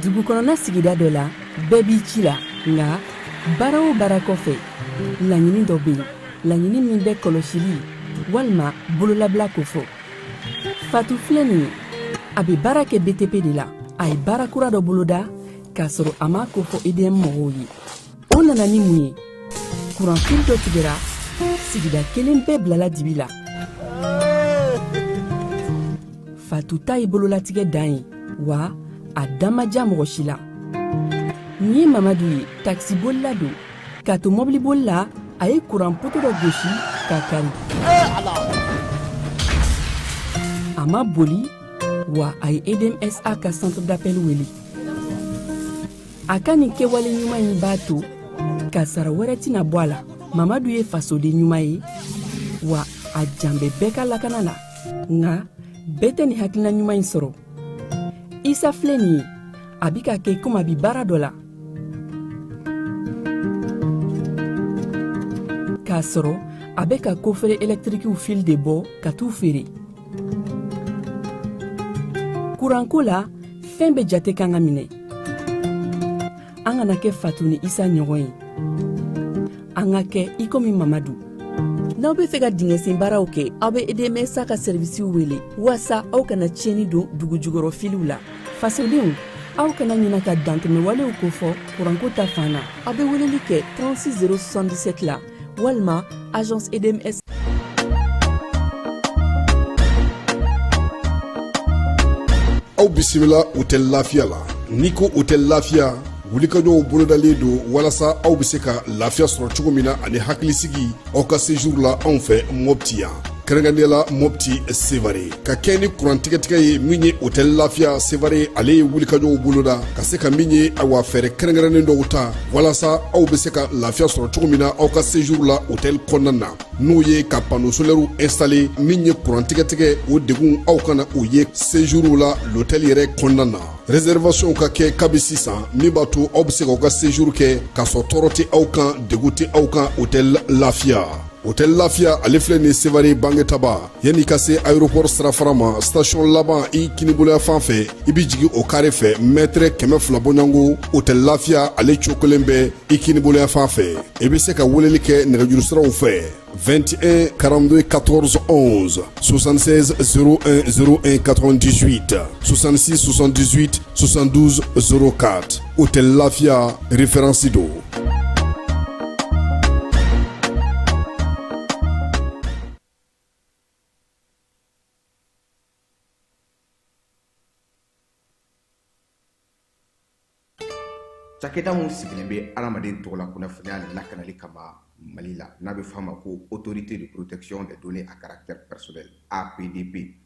Dugukɔnɔna sigida dɔ la bɛɛ b'i ci la nka baara o baara kɔfɛ laɲini dɔ bɛ yen laɲini min bɛ kɔlɔsili walima bololabila ko fɔ Fatu filɛ nin ye a bɛ baara kɛ BTP de la a ye baara kura dɔ boloda k'a sɔrɔ a ma ko fɔ EDM mɔgɔw ye o nana ni mun ye kuran fil dɔ tigɛra sigida kelen bɛɛ bilala dibi la Fatu ta ye bololatigɛ dan ye wa a damaja mɔgɔ si la nin ye Mamadu ye taxibolila don k'a to mɔbilibolila a ye kuran poto dɔ gosi k'a kari a ma boli wa a ye EDMSA ka centre d'appel wele a ka nin kɛwale ɲuman in b'a to ka sara wɛrɛ tɛna bɔ a la Mamadu ye fasoden ɲuman ye wa a jan bɛ bɛɛ ka lakana la nka bɛɛ tɛ nin hakilina ɲuman in sɔrɔ Isa filɛ nin ye a bi ka kɛ komi a bi baara dɔ la k'a sɔrɔ a bɛ ka kofere électrique fil de bɔ ka t'u feere kuranko la fɛn bɛ jate kan ka minɛ an kana kɛ Fatu ni Isa ɲɔgɔn ye an ka kɛ i komi Mamadu n'aw bɛ fɛ ka dingɛsen baaraw kɛ aw bɛ EDMSA ka servisiw wele walasa aw kana tiɲɛni don dugu jukɔrɔ filiw la fasodenw aw kana ɲina ka dantɛmɛ walew ko fɔ kuranko ta fan na aw bɛ weleli kɛ 36077 la walima agence EDMS aw bisimila hôtel Lafiya la n'i ko hôtel Lafiya wulikajɔw bolodalen don walasa aw bɛ se ka lafiya sɔrɔ cogo min na ani hakilisigi aw ka séjour la anw fɛ Mopti yan kɛrɛnkɛrɛnnenya Mopti Sevare ka kɛ ni kurantigɛtigɛ ye min ye hôtel Lafiya Sevare ale ye wulikajɔw boloda ka se ka min ye awa fɛɛrɛ kɛrɛnkɛrɛnnen dɔw ta walasa aw bɛ se ka lafiya sɔrɔ cogo min na aw ka séjour la hôtel kɔnɔna na n'o ye ka panneau solaire installer min ye kurantigɛtigɛ o degun aw kana o ye séjour la l'hôtel yɛrɛ kɔnɔna na réservation ka kɛ kabi sisan min b'a to aw bɛ se k'aw ka séjour kɛ k'a sɔrɔ tɔɔrɔ tɛ aw kan degun tɛ aw kan hôtel Lafiya hôtel Lafiya ale filɛ nin Sevare bangetaba yanni ka se aéroport sirafara ma station laban i kiniboloya fan fɛ i bi jigin o carré fɛ mètre 200 bɔɲango hôtel Lafiya ale cokolen bɛ i kiniboloya fan fɛ i bɛ se ka weleli kɛ nɛgɛjuru siraw fɛ 21 42 14 11 76 01 01 98 66 78 72 04 hôtel Lafiya référence do Cakɛda mun sigilen bɛ adamaden tɔgɔ la kunnafoniya lakanali kama Mali la n'a bɛ f'a ma ko autorité de protection des données à caractère personnel APDP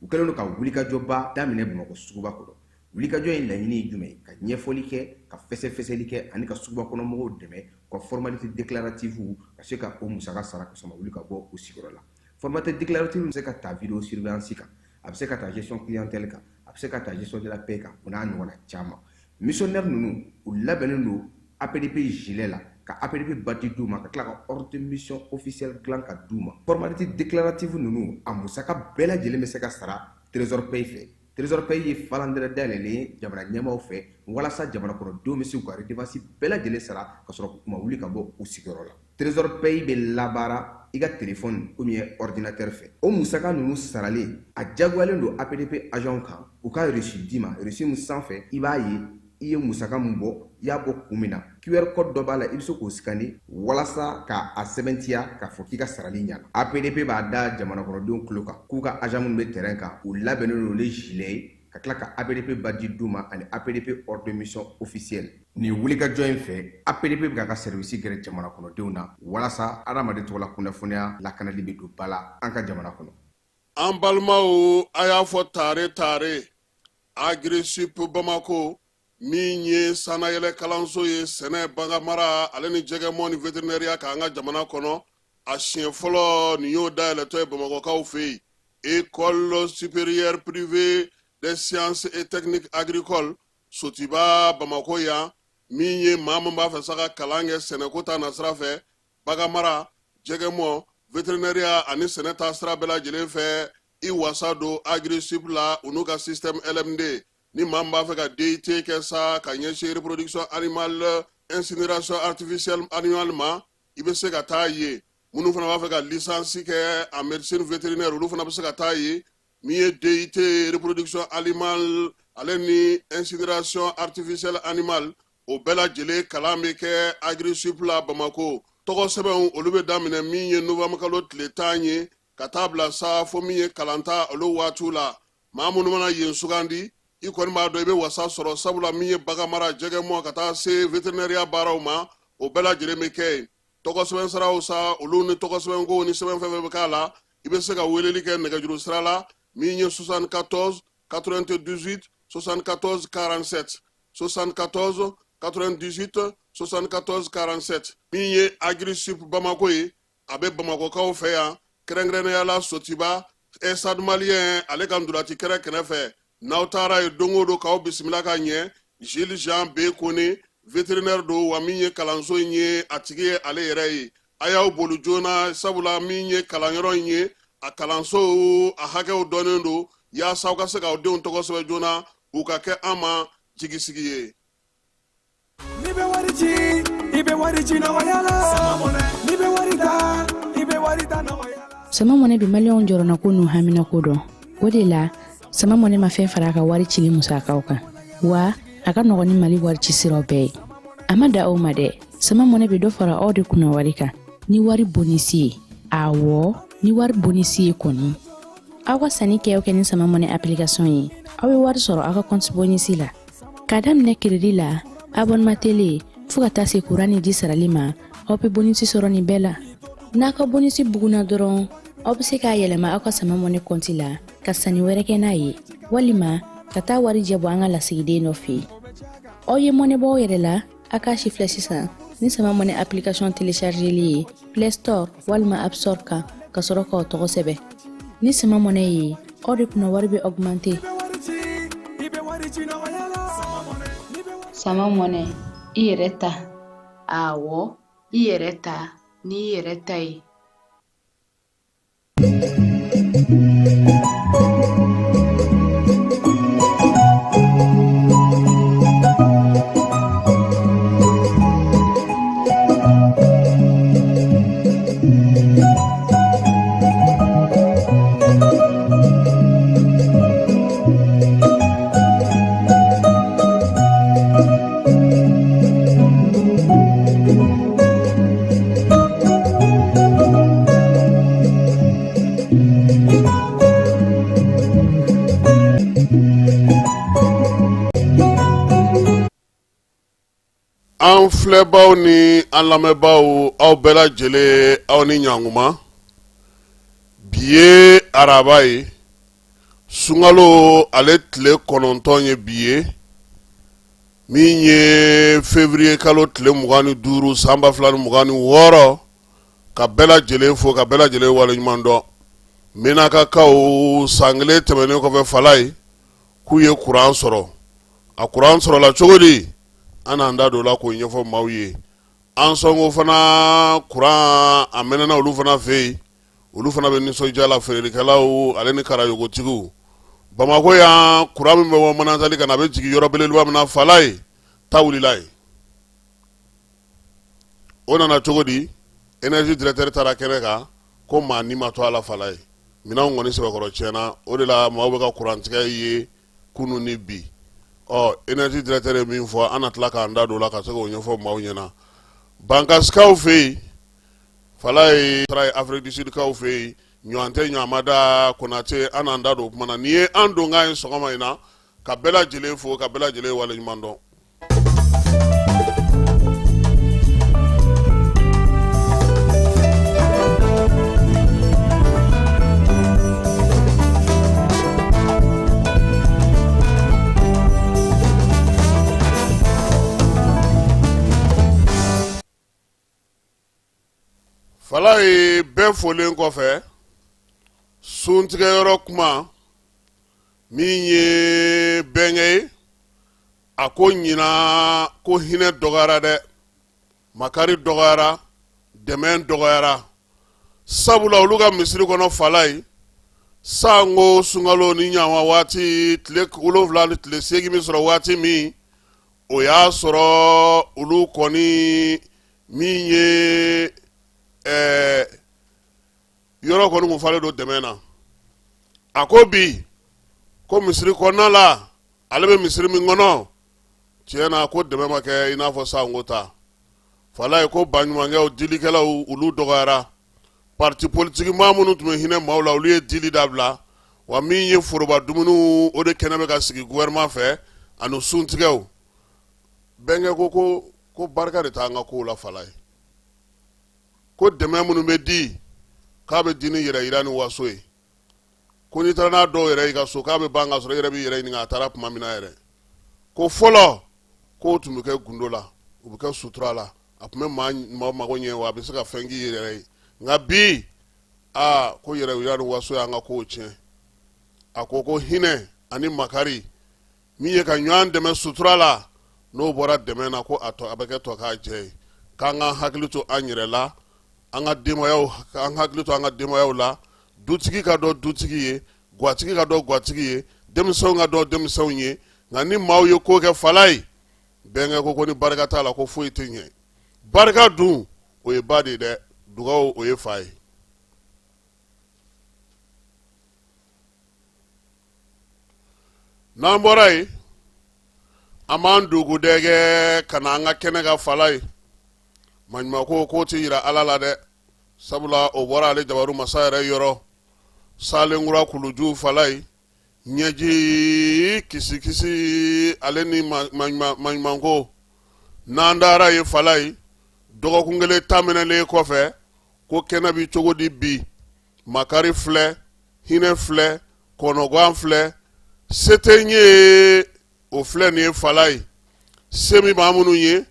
u kɛlen don ka wulikajɔba daminɛ Bamakɔ suguba kɔnɔ wulikajɔ in laɲini ye jumɛn ka ɲɛfɔli kɛ ka fɛsɛfɛsɛli kɛ ani ka suguba kɔnɔ mɔgɔw dɛmɛ ka formalité déclarative ka se ka o musaka sara ka sama wuli ka bɔ o sigiyɔrɔ la formalité déclarative bɛ se ka ta vidéo surveillance kan a bɛ se ka ta gestion clientèle kan a bɛ se ka ta gestion de la paix kan o n'a ɲɔgɔnna caman missionnaire ninnu u labɛnnen don APDP gilet la ka APDP bati d'u ma ka tila ka ordre de mission officiel dilan ka d'u ma formalité déclarative ninnu a musaka bɛɛ lajɛlen bɛ se ka sara trésor paye fɛ trésor paye ye falandɛrɛ dayɛlɛlen ye jamana ɲɛmaaw fɛ walasa jamana kɔnɔdenw bɛ se k'u ka redevance bɛɛ lajɛlen sara ka sɔrɔ k'u ma wuli ka bɔ u sigiyɔrɔ la trésor paye bɛ labaara i ka téléphone ou bien ordinateur fɛ o musaka ninnu saralen a jagoyalen don APDP agent kan u ka reçu d'i ma reçu min sanfɛ i b'a ye i ye musaka min bɔ i y'a bɔ kun min na QR code dɔ b'a la i bɛ se k'o scanner walasa ka a sɛbɛntiya k'a fɔ k'i ka sarali ɲɛna APDP b'a da jamana kɔnɔdenw tulo kan k'u ka agent minnu bɛ terrain kan u labɛnnen don ni gilet ye ka tila ka APDP badji d'uma ani APDP hors de mission officielle ni wulikajɔ in fɛ APDP bɛ ka service gɛrɛ jamana kɔnɔdenw na walasa adamaden tɔgɔ la kunnafoniya lakanali bɛ don ba la an ka jamana kɔnɔ. An balimaw a y'a fɔ tare Agri-Sup Bamako min ye sanayɛlɛ kalanso ye sɛnɛ baganmara ale ni jɛgɛmɔ ni vétérinaire k'an ka jamana kɔnɔ a siɲɛ fɔlɔ nin y'o dayɛlɛtɔ ye Bamakɔkaw fɛ yen École supérieure privée des sciences et techniques agricoles Sotiba Bamako yan min ye maa min b'a fɛ sa ka kalan kɛ sɛnɛko ta nasira fɛ baganmara jɛgɛmɔ vétérinaire ani sɛnɛ ta sira bɛɛ lajɛlen fɛ i wasa don Agri-Sup la u n'u ka système LMD ni maa min b'a fɛ ka DIT kɛ sa ka ɲɛsin reproduction animale incinération artificielle animale ma i bɛ se ka taa ye minnu fana b'a fɛ ka licence kɛ en médecine vétérinaire olu fana bɛ se ka taa ye min ye DIT reproduction animale ale ni incinération artificielle animale o bɛɛ lajɛlen kalan bɛ kɛ Agri-Sup la Bamako tɔgɔ sɛbɛnw olu bɛ daminɛ min ye novembre kalo tile 10 ye ka taa bila sa fo min ye kalanta olu waatiw la maa minnu mana yen sugandi i kɔni b'a dɔn i bɛ wasa sɔrɔ sabula min ye baganmara jɛgɛmɔ ka taa se vétérinaire baaraw ma o bɛɛ lajɛlen bɛ kɛ yen tɔgɔ sɛbɛn siraw sa olu ni tɔgɔ sɛbɛn ko ni sɛbɛn fɛn fɛn bɛ k'a la i bɛ se ka weleli kɛ nɛgɛjuru sira la min ye 74 98 74 47 74 98 74 47 min ye Agri-Sup Bamako ye a bɛ Bamakɔkaw fɛ yan kɛrɛnkɛrɛnnenya la Sotiba Stade Malien ale ka ndolati kɛrɛ kɛrɛfɛ n'aw taara ye don o don k'aw bisimila ka ɲɛ Jules Jean B Kone vétérinaire don wa min ye kalanso in ye a tigi ye ale yɛrɛ ye a y'aw boli joona sabula min ye kalanyɔrɔ in ye a kalanso a hakɛw dɔnnen don yaasa aw ka se k'aw denw tɔgɔ sɛbɛn joona u ka kɛ an ma jigisigi ye. Ni bɛ wari ci i bɛ wari ci nɔgɔya la ni bɛ wari ta i bɛ wari ta nɔgɔya la. Sama mɔnɛ bi maliyɛnw jɔrɔna ko n'u hamina ko dɔn o de la sama mɔnɛ ma fɛn fara a ka wari cili musakaw kan wa a ka nɔgɔn ni Mali wari ci siraw bɛɛ ye a ma da aw ma dɛ sama mɔnɛ bi dɔ fara aw de kunna wari kan ni wari bonisi ye awɔ ni wari bonisi ye kɔni aw ka sanni kɛ ni sama mɔnɛ application ye aw bɛ wari sɔrɔ aw ka compte bonisi la k'a daminɛ crédit la abonnement télé fo ka taa se courant ni ji sarali ma aw bɛ bonisi sɔrɔ nin bɛɛ la n'a ka bonisi buguna dɔrɔn aw bɛ se k'a yɛlɛma aw ka sama mɔnɛ compte la ka sanni wɛrɛ kɛ n'a ye walima ka taa wari jɛ bɔ an ka lasigiden dɔ fɛ yen aw ye mɔnɛ bɔ aw yɛrɛ la a k'a sifilɛ sisan ni sama mɔnɛ application téléchargeli ye Play Store walima App Store kan ka sɔrɔ k'aw tɔgɔ sɛbɛn ni sama mɔnɛ ye aw de kunna wari bɛ augmenter. Sama mɔnɛ i yɛrɛ ta awɔ i yɛrɛ ta ni i yɛrɛ ta ye. An filɛbaw ni an lamɛnbaw aw bɛɛ lajɛlen aw ni ɲankuma bi ye araba ye sunkalo ale tile 9 ye bi ye min ye février kalo tile 25 san 2026 ka bɛɛ lajɛlen fo ka bɛɛ lajɛlen waleɲuman dɔn menakaw san kelen tɛmɛnen kɔfɛ fala ye k'u ye kuran sɔrɔ a kuran sɔrɔla cogo di an n'an da don la k'o ɲɛfɔ maaw ye an sɔnko fana kuran a mɛnɛna olu fana fɛ yen olu fana bɛ nisɔndiya la feerelikɛlaw ale ni karayogotigiw Bamako yan kuran min bɛ bɔ Manazali ka na a bɛ jigin yɔrɔ belebeleba min na fala ye ta wulila ye o nana cogo di énergie directeur taara kɛnɛ kan ko maa ni ma to a la fala ye minɛnw kɔni sɛbɛkɔrɔ tiɲɛna o de la maaw bɛ ka kurantigɛ ye kunun ni bi énergie directeur ye min fɔ an na tila k'an da don la ka se k'o ɲɛfɔ maaw ɲɛna bankasikaw fɛ yen fala ye taara ye Afrique du Sud kaw fɛ yen ɲɔgɔn tɛ ɲɔgɔn ma da Konate an n'an da don o kuma na nin ye an don k'a ye sɔgɔma in na ka bɛɛ lajɛlen fo ka bɛɛ lajɛlen waleɲuman dɔn. Fala ye bɛɛ folen kɔfɛ suntigɛyɔrɔ kuma min ye bɛnkɛ ye a ko ɲina ko hinɛ dɔgɔyara dɛ makari dɔgɔyara dɛmɛ dɔgɔyara sabula olu ka misiri kɔnɔ fala ye sango sunkalo ni ɲama waati tile 7 ni tile 8 min sɔrɔ waati min o y'a sɔrɔ olu kɔni min ye yɔrɔ kɔni kun falen don dɛmɛ na a ko bi ko misiri kɔnɔna la ale bɛ misiri min kɔnɔ tiɲɛ na ko dɛmɛ ma kɛ i n'a fɔ sango ta fala ye ko baɲumankɛw dilikɛlaw olu dɔgɔyara parti politique maa minnu tun bɛ hinɛ maaw la olu ye dili dabila wa min ye foroba dumuniw o de kɛnɛ bɛ ka sigi gouvernement fɛ ani suntigɛw bɛnkɛ ko barika de t'an ka kow la fala ye ko dɛmɛ minnu bɛ di k'a bɛ di ni yɛrɛ yira ni waso ye ko n'i taara n'a dɔw yɛrɛ i ka so k'a bɛ ban ka sɔrɔ i yɛrɛ b'i yɛrɛ ɲininka a taara tuma min na yɛrɛ ko fɔlɔ kow tun bɛ kɛ gundo la u bɛ kɛ sutura la a tun bɛ maa mago ɲɛ wa a bɛ se ka fɛn k'i yɛrɛ ye nka bi ko yɛrɛ yira ni waso y'an ka kow tiɲɛ a ko hinɛ ani makari min ye ka ɲɔgɔn dɛmɛ sutura la n'o bɔra dɛmɛ na ko a bɛ kɛ tɔ k'a jɛ ye k'an ka hakili to an yɛrɛ la an ka denbayaw an hakili to an ka denbayaw la dutigi ka dɔn dutigi ye gatigi ka dɔn gatigi ye denmisɛnw ka dɔn denmisɛnw ye nka ni maaw ye ko kɛ fala ye bɛnkɛ ko ni barika t'a la ko foyi tɛ ɲɛ barika dun o ye ba de ye dɛ dugawu o ye fa ye n'an bɔra yen an b'an dugu dɛgɛ ka na an ka kɛnɛ ka fala ye maɲumako ko ti yira ala la dɛ sabula o bɔra ale jabaru masa yɛrɛ yɔrɔ salenkura kuluju fala ye ɲɛji kisi ale ni maɲumanko n'an dara ye fala ye dɔgɔkun kelen taminɛlen kɔfɛ ko kɛnɛ bi cogo di bi makari filɛ hinɛ filɛ kɔnɔgan filɛ se tɛ n ye o filɛ nin ye fala ye se min b'an minnu ye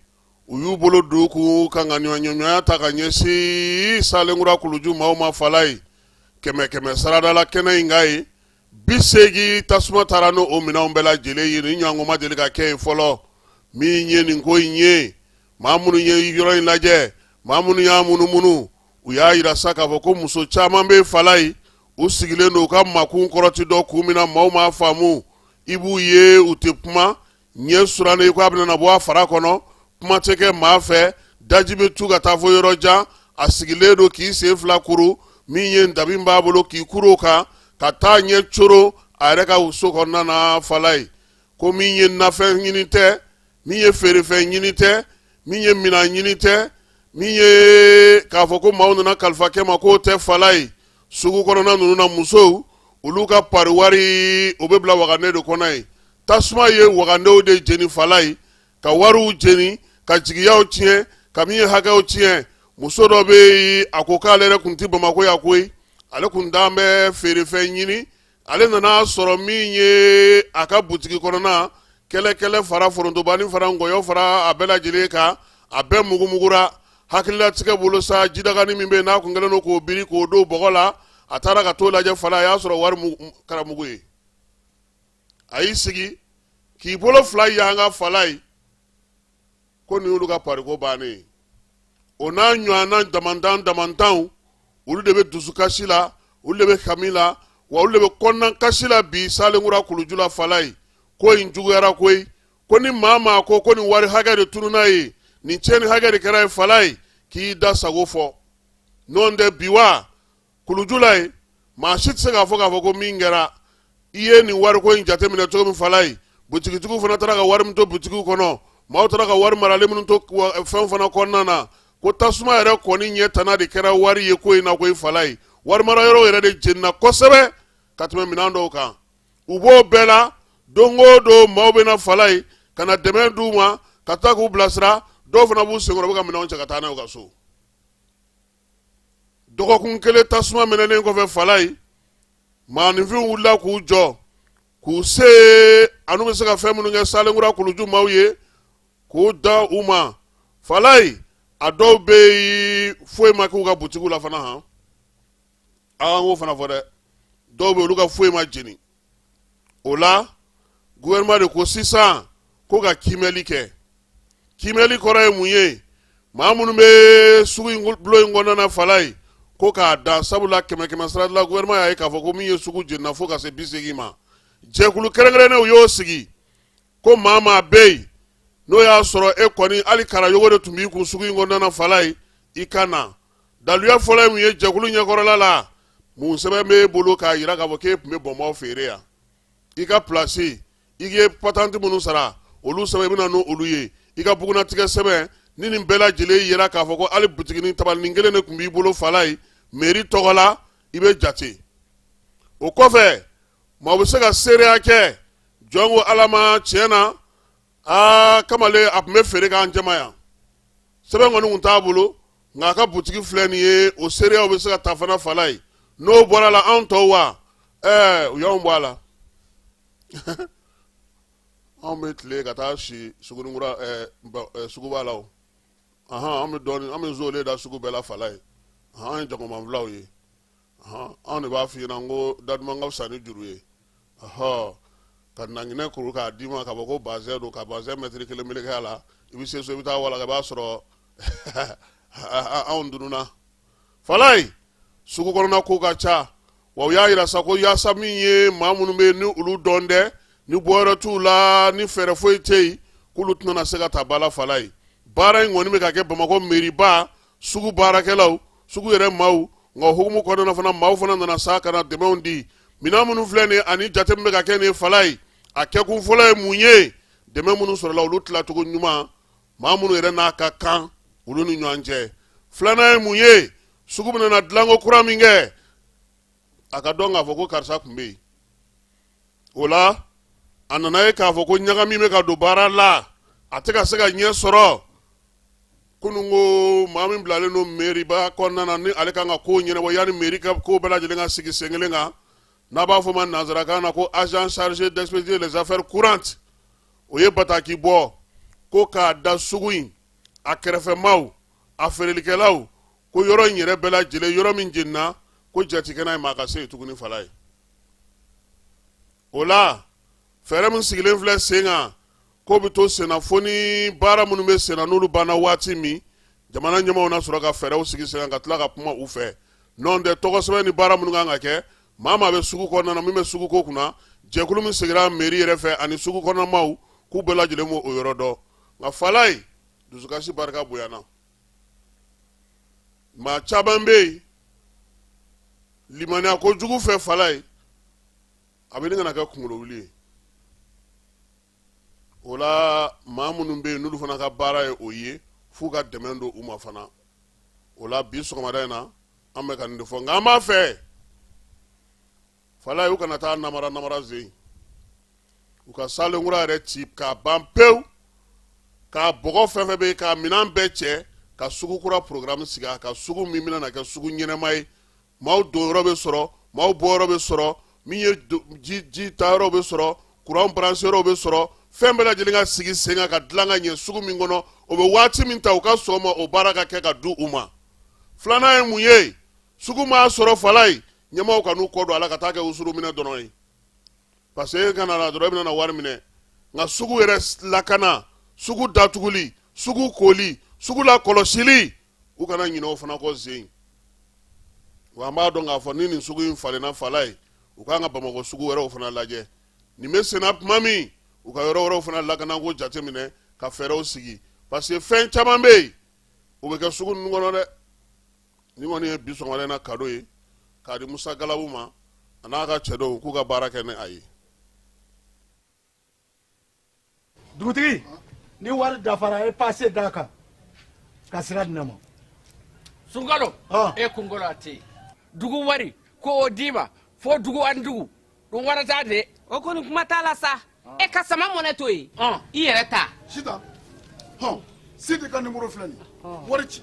u y'u bolo don k'u ka ŋaniɲɔgɔnya ta ka ɲɛsin salenkura kuluju maaw ma fala ye kɛmɛ saradala kɛnɛ in ka ye 80 tasuma taara n'o minɛnw bɛɛ lajɛlen ye ni ɲɔgɔn ma deli ka kɛ yen fɔlɔ min ye nin ko in ye maa minnu ye yɔrɔ in lajɛ maa minnu y'a munumunu u y'a yira sa k'a fɔ ko muso caman bɛ fala ye u sigilen don u ka makun kɔrɔti dɔ k'u mina maaw m'a faamu i b'u ye u tɛ kuma ɲɛ surannen ko a bɛna bɔ a fara kɔnɔ kuma tɛ kɛ maa fɛ daji bɛ tu ka taa fɔ yɔrɔ jan a sigilen don k'i sen fila kuru min ye dabi b'a bolo k'i kuru o kan ka taa ɲɛ coro a yɛrɛ ka so kɔnɔna na fala ye ko min ye nafɛn ɲini tɛ min ye feerefɛn ɲini tɛ min ye minan ɲini tɛ min ye k'a fɔ ko maaw nana kalifa kɛ ma k'o tɛ fala ye sugu kɔnɔna ninnu na musow olu ka pari wari o bɛ bila wagane de kɔnɔ ye tasuma ye wagandew de jeni fala ye ka wariw jeni ka jigiyaw tiɲɛ ka min ye hakɛw tiɲɛ muso dɔ bɛ yen a ko k'ale yɛrɛ tun tɛ Bamako ya koyi ale tun daan bɛ feerefɛn ɲini ale nana sɔrɔ min ye a ka butigi kɔnɔna kɛlɛ fara forontobani fara ngɔyɔ fara a bɛɛ lajɛlen kan a bɛɛ mugumugura hakililatigɛ bolo sa jidagani min bɛ yen n'a kun kɛlen don k'o biri k'o don bɔgɔ la a taara ka t'o lajɛ fala a y'a sɔrɔ wari karamugu ye a y'i sigi k'i bolo fila y'an ka fala ye ko nin y'olu ka pariko bannen ye o n'a ɲɔgɔnna damantanw olu de bɛ dusukasi la olu de bɛ hami la wa olu de bɛ kɔnɔna kasi la bi salenkura kuluju la fala ye ko in juguyara koyi ko ni maa ko nin wari hakɛ de tununa ye nin tiɲɛni hakɛ de kɛra ye fala ye k'i da sago fɔ n'o tɛ bi wa kuluju la ye maa si tɛ se k'a fɔ ko min kɛra i ye nin wari ko in jateminɛ cogo min fala ye butigitigiw fana taara ka wari min to butigiw kɔnɔ maaw taara ka wari maralen minnu to fɛn fana kɔnɔna na ko tasuma yɛrɛ kɔni ɲɛ tana de kɛra wari ye ko in na ko i fala ye wari mara yɔrɔ yɛrɛ de jenina kosɛbɛ ka tɛmɛ minɛn dɔw kan u b'o bɛɛ la don o don maaw bɛ na fala ye ka na dɛmɛ d'u ma ka taa k'u bilasira dɔw fana b'u senkɔrɔ u bɛ ka minɛnw cɛ ka taa n'a ye u ka so dɔgɔkun kelen tasuma minɛnen kɔfɛ fala ye maaninfin wulila k'u jɔ k'u se anu bɛ se ka fɛn minnu kɛ Salenkura kuluju maaw ye k'u da u ma fala ye a dɔw bɛ yen foyi ma k'u ka butigiw la fana han an k'o fana fɔ dɛ dɔw bɛ yen olu ka foyi ma jeni o la gouvernement de ko sisan ko ka kimɛli kɛ kimɛli kɔrɔ ye mun ye maa minnu bɛ sugu in bulon in kɔnɔna na fala ye ko k'a dan sabula kɛmɛ kɛmɛ sara la gouvernement y'a ye k'a fɔ ko min ye sugu jenina fo ka se 80 ma jɛkulu kɛrɛnkɛrɛnnen u y'o sigi ko maa maa bɛ yen n'o y'a sɔrɔ e kɔni hali karayogo de tun b'i kun sugu in kɔnɔna na fala ye i ka na daluya fɔlɔ ye mun ye jɛkulu ɲɛkɔrɔla la mun sɛbɛn b'e bolo k'a jira k'a fɔ k'e tun bɛ bɔnbɔn feere yan i ka place i ye patante minnu sara olu sɛbɛn i bɛ na n'olu ye i ka bugunatigɛ sɛbɛn ni nin bɛɛ lajɛlen yera k'a fɔ ko hali butiginin tabalinin kelen de tun b'i bolo fala ye mairie tɔgɔ la i bɛ jate o kɔfɛ maa bɛ se ka seereya kɛ jɔn ko ala ma tiɲɛ na kamalen a tun bɛ feere k'an jama yan sɛbɛn kɔni tun t'a bolo nka a ka butigi filɛ nin ye o seereyaw bɛ se ka taa fana fala ye n'o bɔra la anw tɔw wa u y'anw bɔ a la anw bɛ tile ka taa si Suguninkura suguba la o an bɛ dɔɔnin an bɛ nzole da sugu bɛɛ la fala ye an ye jagomanfilaw ye anw de b'a f'i ɲɛna ko daduman ka fisa ni juru ye ka nanginɛ kuru k'a d'i ma k'a fɔ ko bazɛn don ka bazɛn mɛtiri 1 meleke a la i bɛ se so i bɛ taa walaga i b'a sɔrɔ anw dununa fala ye sugu kɔnɔna ko ka ca wa u y'a jira sa ko yaasa min ye maa minnu bɛ yen ni olu dɔn dɛ ni bɔyɔrɔ t'u la ni fɛɛrɛ foyi tɛ yen k'olu tɛna se ka taa ba la fala ye baara in kɔni bɛ ka kɛ Bamakɔ mairie sugu baarakɛlaw sugu yɛrɛ maaw nka hukumu kɔnɔna fana maaw fana nana sa ka na dɛmɛw di minɛn minnu filɛ nin ani jate min bɛ ka kɛ nin fala ye a kɛkun fɔlɔ ye mun ye dɛmɛ minnu sɔrɔla olu tilacogo ɲuman maa minnu yɛrɛ n'a ka kan olu ni ɲɔgɔn cɛ filanan ye mun ye sugu bɛ na dilanko kura min kɛ a ka dɔn k'a fɔ ko karisa tun bɛ yen o la a nana ye k'a fɔ ko ɲagami bɛ ka don baara la a tɛ ka se ka ɲɛ sɔrɔ kunun ko maa min bilalen don mairiba kɔnɔna na ni ale kan ka ko ɲɛnabɔ yanni mairie ka ko bɛɛ lajɛlen ka sigi sen kelen kan n'a b'a fɔ ma nanzarakan na ko agent chargé d'expédier les affaires courantes o ye bataki bɔ ko k'a da sugu in a kɛrɛfɛmaw a feerelikɛlaw ko yɔrɔ in yɛrɛ bɛɛ lajɛlen yɔrɔ min jenina ko jatikɛna ye maa ka se yen tuguni fala ye o la fɛɛrɛ min sigilen filɛ sen kan ko bɛ to senna fo ni baara minnu bɛ senna n'olu banna waati min jamana ɲɛmaaw na sɔrɔ ka fɛɛrɛw sigi sen kan ka tila ka kuma u fɛ n'o tɛ tɔgɔ sɛbɛn ni baara minnu kan ka kɛ maa maa bɛ sugu kɔnɔna na min bɛ sugu ko kunna jɛkulu min sigira mairie yɛrɛ fɛ ani sugu kɔnɔmaw k'u bɛɛ lajɛlen b'o o yɔrɔ dɔn nka fala ye dusukasi barika bonyana maa caman bɛ yen limaniya kojugu fɛ fala ye a bɛ ni kana kɛ kunkolo wuli ye o la maa minnu bɛ yen n'olu fana ka baara ye o ye f'u ka dɛmɛ don u ma fana o la bi sɔgɔmada in na an bɛ ka nin de fɔ nka an b'a fɛ fala ye u kana taa namara zen u ka Salenkura yɛrɛ ci k'a ban pewu k'a bɔgɔ fɛn fɛn bɛ yen k'a minɛn bɛɛ cɛ ka sugu kura programme sigi a ka sugu min bɛna na kɛ sugu ɲɛnɛma ye maaw don yɔrɔ bɛ sɔrɔ maaw bɔ yɔrɔ bɛ sɔrɔ min ye ji ta yɔrɔ bɛ sɔrɔ courant branché yɔrɔ bɛ sɔrɔ fɛn bɛɛ lajɛlen ka sigi sen kan ka dilan ka ɲɛ sugu min kɔnɔ o bɛ waati min ta u ka sɔn ma o baara ka kɛ ka di u ma filanan ye mun ye sugu m'a sɔrɔ fala ye ɲɛmaaw ka n'u kɔ don a la ka taa kɛ usuru minɛ dɔrɔn ye parce que e kana na dɔrɔn e bɛna na wari minɛ nka sugu yɛrɛ lakana sugu datuguli sugu koli sugu la kɔlɔsili u kana ɲinɛ o fana kɔ zen wa an b'a dɔn k'a fɔ ni nin sugu in falenna fala ye u kan ka Bamakɔ sugu wɛrɛw fana lajɛ nin bɛ senna tuma min u ka yɔrɔ wɛrɛw fana lakana ko jateminɛ ka fɛɛrɛw sigi parce que fɛn caman bɛ yen o bɛ kɛ sugu ninnu kɔnɔ dɛ ni kɔni ye bi sɔgɔmada in na kado ye k'a di Musa Galabu ma a n'a ka cɛ dɔw k'u ka baara kɛ ni a ye. dugutigi ni wari dafara e passe d'a kan ka sira di ne ma. Sunkalo e kunkolo a tɛ yen dugu wari ko o d'i ma fo dugu ani dugu dun wara t'a de. o kɔni kuma t'a la sa e ka sama mɔnɛ to yen i yɛrɛ ta Sita. Sidi ka numéro filɛ nin ye. Wari ci.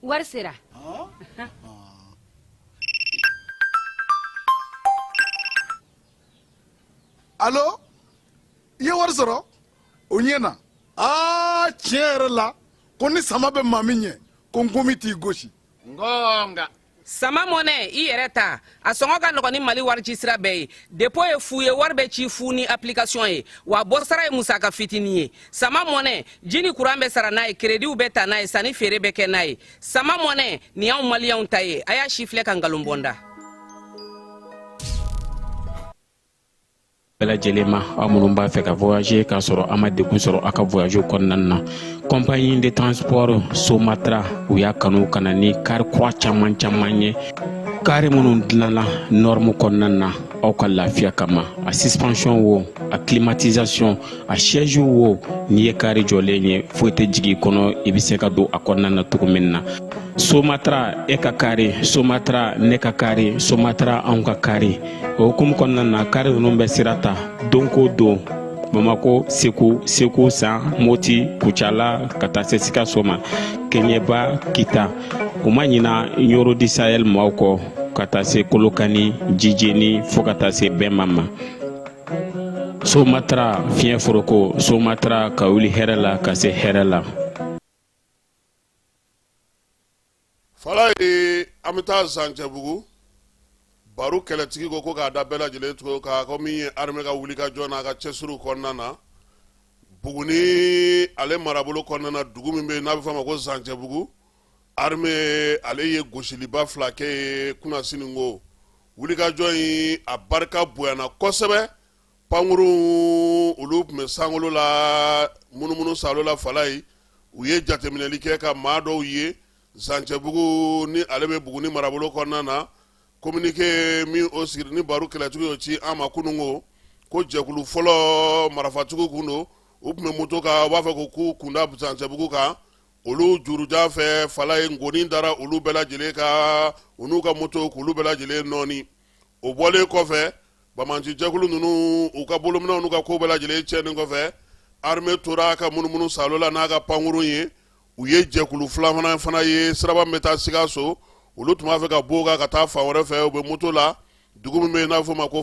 wari sera Allo? I ye wari sɔrɔ? O ɲɛna. Tiɲɛ yɛrɛ la ko ni sama bɛ maa min ɲɛ ko nkomi t'i gosi. ngonga sama mɔnɛ i yɛrɛ ta a sɔngɔ ka nɔgɔn ni mali warici sira bɛɛ ye depo ye fu ye wari bɛ ci fu ni application ye wa bɔ sara ye musaka fitinin ye sama mɔnɛ ji ni kuran bɛ sara n'a ye krediw bɛ ta n'a ye sanni feere bɛ kɛ n'a ye sama mɔnɛ nin y'anw maliyɛnw ta ye a y'a si filɛ ka nkalon bɔnda bɛɛ lajɛlen ma aw minnu b'a fɛ ka voyager k'a sɔrɔ a ma degun sɔrɔ a ka voyage kɔnɔna na compagnie de transport Somatra u y'a kanu ka na ni kari kura caman ye kari minnu dilanna norme kɔnɔna na aw ka lafiya kama a suspension wo a climatisation a siège wo n'i ye kari jɔlen ye foyi tɛ jigin kɔnɔ i bɛ se ka don a kɔnɔna na cogo min na Somatra e ka kari Somatra ne ka kari Somatra anw ka kari o hukumu kɔnɔna na kari ninnu bɛ sira ta don ko don Bamako Segu San Moti Kucala ka taa se Sikaso ma Keɲeba Kita u ma ɲina Yoro di Sahel maaw kɔ ka taa se Kolokani Jijeni fo ka taa se Bɛnma ma Somatra fiɲɛ foroko Somatra ka wuli hɛrɛ la ka se hɛrɛ la fala ye an bɛ taa Zancɛbugu baro kɛlɛtigi ko k'a da bɛɛ lajɛlen tugu k'a ko min ye armée ka wuli ka jɔ n'a ka cɛsiriw kɔnɔna na Buguni ale marabolo kɔnɔna na dugu min bɛ yen n'a bɛ fɔ a ma ko Zancɛbugu armée ale ye gosiliba fila kɛ ye kunasini ko wuli ka jɔ in a barika bonyana kosɛbɛ pankuru olu tun bɛ sankolo la munumunu salo la fala ye u ye jateminɛli kɛ ka maa dɔw ye Zancɛbugu ni ale bɛ Buguni marabolo kɔnɔna na communiqué min o sigi ni baro kɛlɛtigi y'o ci an ma kunungo ko jɛkulu fɔlɔ marafatigiw kun don u tun bɛ moto kan u b'a fɛ k'u kunda Zancɛbugu kan olu jurujan fɛ fala ye ngoni dara olu bɛɛ lajɛlen ka u n'u ka moto k'olu bɛɛ lajɛlen nɔɔni o bɔlen kɔfɛ bamanci jɛkulu ninnu u ka bolominɛw n'u ka ko bɛɛ lajɛlen cɛnni kɔfɛ armée tora ka munumunu salo la n'a ka pankuru ye u ye jɛkulu filanan fana ye siraba min bɛ taa Sikaso olu tun b'a fɛ ka bɔ ka taa fan wɛrɛ fɛ u bɛ moto la dugu min bɛ yen n'a fɔ ma ko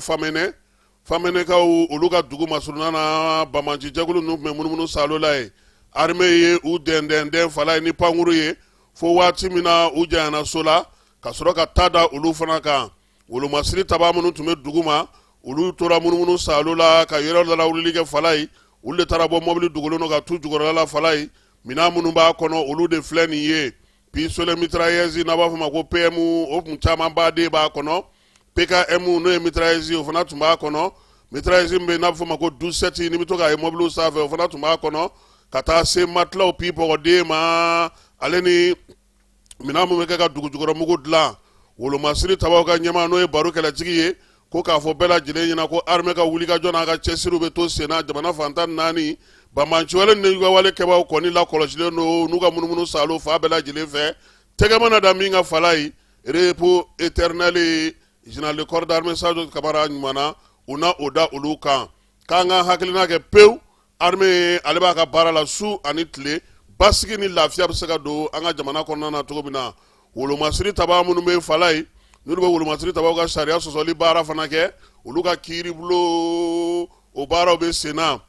Famɛnɛkaw olu ka dugu masuruna na bamanci jɛkulu ninnu tun bɛ munumunu salo la ye armée ye u dɛndɛn fala ye ni pankuru ye fo waati min na u janyana so la ka sɔrɔ ka taa da olu fana kan wolomasiri taba minnu tun bɛ dugu ma olu tora munumunu salo la ka yɔrɔ dɔ lawulili kɛ fala ye olu de taara bɔ mɔbili dugulen ka tu jukɔrɔla la fala ye minɛn minnu b'a kɔnɔ olu de filɛ nin ye pistolet mitrailleuse n'a b'a fɔ ma ko PMU o tun caman baden b'a kɔnɔ PKM n'o ye mitrailleuse o fana tun b'a kɔnɔ mitrailleuse min bɛ yen n'a bɛ fɔ ma ko 12-7 ni bɛ to k'a ye mɔbiliw sanfɛ o fana tun b'a kɔnɔ ka taa se matelaw pipɔgɔden ma ale ni minɛn min bɛ kɛ ka dugujukɔrɔmugu dilan wolomasiri tabaw ka ɲɛmaa n'o ye baro kɛlɛtigi ye ko k'a fɔ bɛɛ lajɛlen ɲɛna ko armée ka wuli ka jɔ n'a ka cɛsiriw bɛ to sen na jamana fantan naani bamanci ni ka wale kɛbaaw kɔni la kɔlɔsilen don n'u ka munumunu salo fa bɛɛ lajɛlen fɛ tɛgɛ mana da min ka fala ye repos éternel général de corps d'armée Sadio Kamara ɲumanna u na o da olu kan k'an ka hakilina kɛ pewu armée ale b'a ka baara la su ani tile basigi ni lafiya bɛ se ka don an ka jamana kɔnɔna na cogo min na wolomasiri taba minnu bɛ fala ye n'olu bɛ wolomasiri tabaw ka sariya sɔsɔli baara fana kɛ olu ka kiiribulo o baaraw bɛ sen na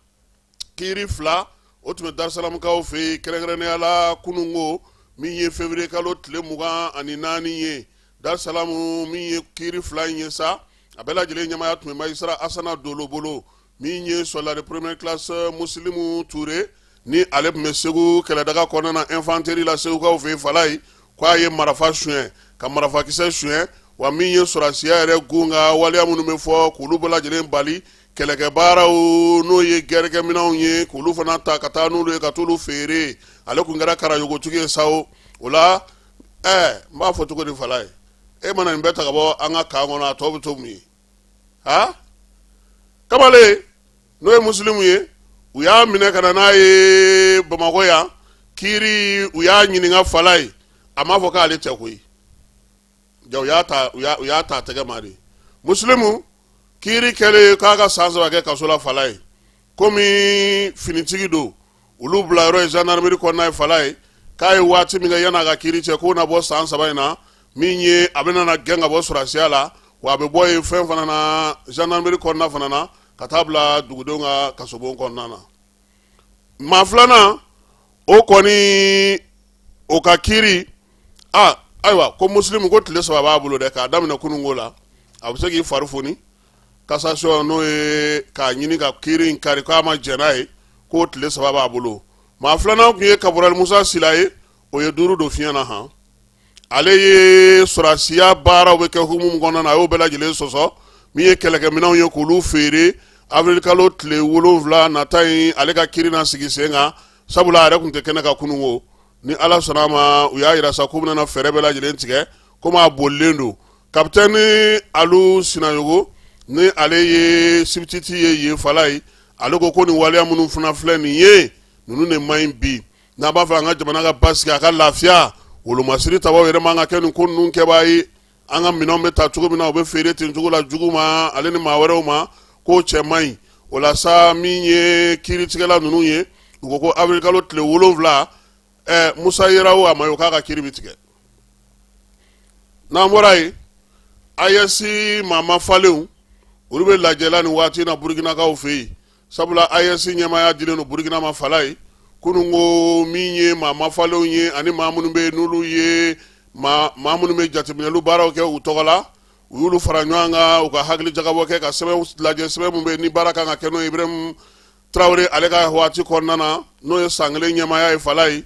kiiri fila o tun bɛ Darisalamukaw fɛ yen kɛrɛnkɛrɛnnenya la kunungo min ye février kalo tile 24 ye Darisalamu min ye kiiri fila in ye sa a bɛɛ lajɛlen ɲɛmaaya tun bɛ magistrat Asana Dolo bolo min ye soldat de première classe Muslimu Ture ni ale tun bɛ Segu kɛlɛdaga kɔnɔna na infanterie la Segukaw fɛ yen fala ye k'a ye marifa suɲɛ ka marifakisɛ suɲɛ wa min ye sɔrɔsiya yɛrɛ gun ka waleya minnu bɛ fɔ k'olu bɛɛ lajɛlen bali kɛlɛkɛbaaraw n'o ye gɛrɛkɛminɛnw ye k'olu fana ta ka taa n'olu ye ka t'olu feere ale tun kɛra karayogotigi ye sa o la n b'a fɔ cogo di fala ye e mana nin bɛɛ ta ka bɔ an ka kan kɔnɔ a tɔ bɛ to mun ye Kamalen n'o ye musilimu ye u y'a minɛ ka na n'a ye Bamakɔ yan kiiri u y'a ɲininka fala ye a m'a fɔ k'ale tɛ koyi ja u y'a ta tɛgɛ ma de musilimu kiiri kɛlen k'a ka san 3 kɛ kaso la Fala ye komi finitigi don olu bila yɔrɔ ye gendarmerie kɔnɔna ye Fala ye k'a ye waati min kɛ yan'a ka kiiri cɛ k'o na bɔ san 3 in na min ye a bɛna na gɛn ka bɔ sɔrɔsiya la wa a bɛ bɔ yen fɛn fana na gendarmerie kɔnɔna fana na ka taa bila dugudenw ka kasobon kɔnɔna na maa filanan o kɔni o ka kiiri ayiwa ko musilimu ko tile 3 b'a bolo dɛ k'a daminɛ kunungo la a bɛ se k'i fari foni cassation n'o ye k'a ɲini ka kiiri in kari k'a ma jɛn n'a ye k'o tile 3 b'a bolo maa filanan tun ye Kaburali Musa Sila ye o ye 5 don fiɲɛ na han ale ye sɔrɔsiya baaraw bɛ kɛ hukumu kɔnɔna na a y'o bɛɛ lajɛlen sɔsɔ min ye kɛlɛkɛminɛnw ye k'olu feere avril kalo tile 7 nata in ale ka kiiri na sigi sen kan sabula a yɛrɛ tun tɛ kɛnɛ ka kunungo ni Ala sɔnna a ma u y'a yira sa k'u bɛna fɛɛrɛ bɛɛ lajɛlen tigɛ komi a bolilen don kapitɛni Alu Sinayogo ni ale ye sibititi ye yen Fala ye ale ko nin waleya minnu fana filɛ nin ye ninnu de man ɲi bi n'a b'a fɛ an ka jamana ka basigi a ka lafiya wolomasiri tabaw yɛrɛ man ka kɛ nin ko ninnu kɛbaa ye an ka minɛnw bɛ ta cogo min na u bɛ feere ten cogo la jugu ma ale ni maa wɛrɛw ma k'o cɛ man ɲi o la sa min ye kiiritigɛla ninnu ye u ko avril kalo tile 7 Musa Yerawo a ma ye k'a ka kiiri bɛ tigɛ n'an bɔra yen AES Mama Falenw olu bɛ lajɛla nin waati na Burukinakaw fɛ yen sabula AES ɲɛmaya dilen don Burukina ma Fala ye kunungo min ye Mama Falenw ye ani maa minnu bɛ n'olu ye maa minnu bɛ jateminɛlu baaraw kɛ u tɔgɔ la u y'olu fara ɲɔgɔn kan u ka hakili jagabɔ kɛ ka sɛbɛn lajɛ sɛbɛn min bɛ ni baara kan ka kɛ n'o ye Ibrahim Traoré ale ka waati kɔnɔna na n'o ye san 1 ɲɛmaya ye Fala ye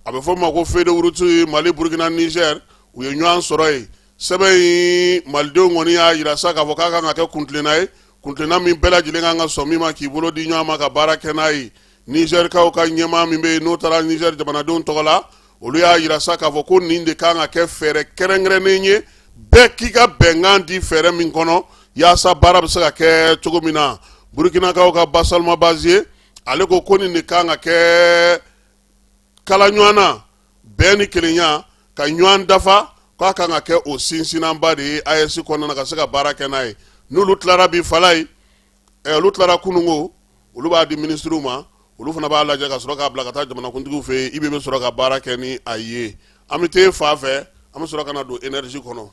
a bɛ fɔ o ma ko feuille de route Mali Burukina Niger u ye ɲɔgɔn sɔrɔ yen sɛbɛn in malidenw kɔni y'a yira sa k'a fɔ k'a kan ka kɛ kuntilenna ye kuntilenna min bɛɛ lajɛlen kan ka sɔn min ma k'i bolo di ɲɔgɔn ma ka baara kɛ n'a ye Nigerkaw ka ɲɛmaa min bɛ yen n'o taara Niger jamanadenw tɔgɔ la olu y'a yira sa k'a fɔ ko nin de kan ka kɛ fɛɛrɛ kɛrɛnkɛrɛnnen ye bɛɛ k'i ka bɛnkan di fɛɛrɛ min kɔnɔ yaasa baara bɛ se ka kɛ cogo min na Burukinakaw ka Basalma Bazie ale ko nin de kan ka kɛ kala ɲɔgɔn na bɛɛ ni kelenya ka ɲɔgɔn dafa k'a kan ka kɛ o sinsinnanba de ye AES kɔnɔna na ka se ka baara kɛ n'a ye n'olu tilara bi Fala ye olu tilara kunungo olu b'a di ministriw ma olu fana b'a lajɛ ka sɔrɔ k'a bila ka taa jamanakuntigiw fɛ yen IBB bɛ sɔrɔ ka baara kɛ ni a ye an bɛ taa fa fɛ an bɛ sɔrɔ ka na don énergie kɔnɔ.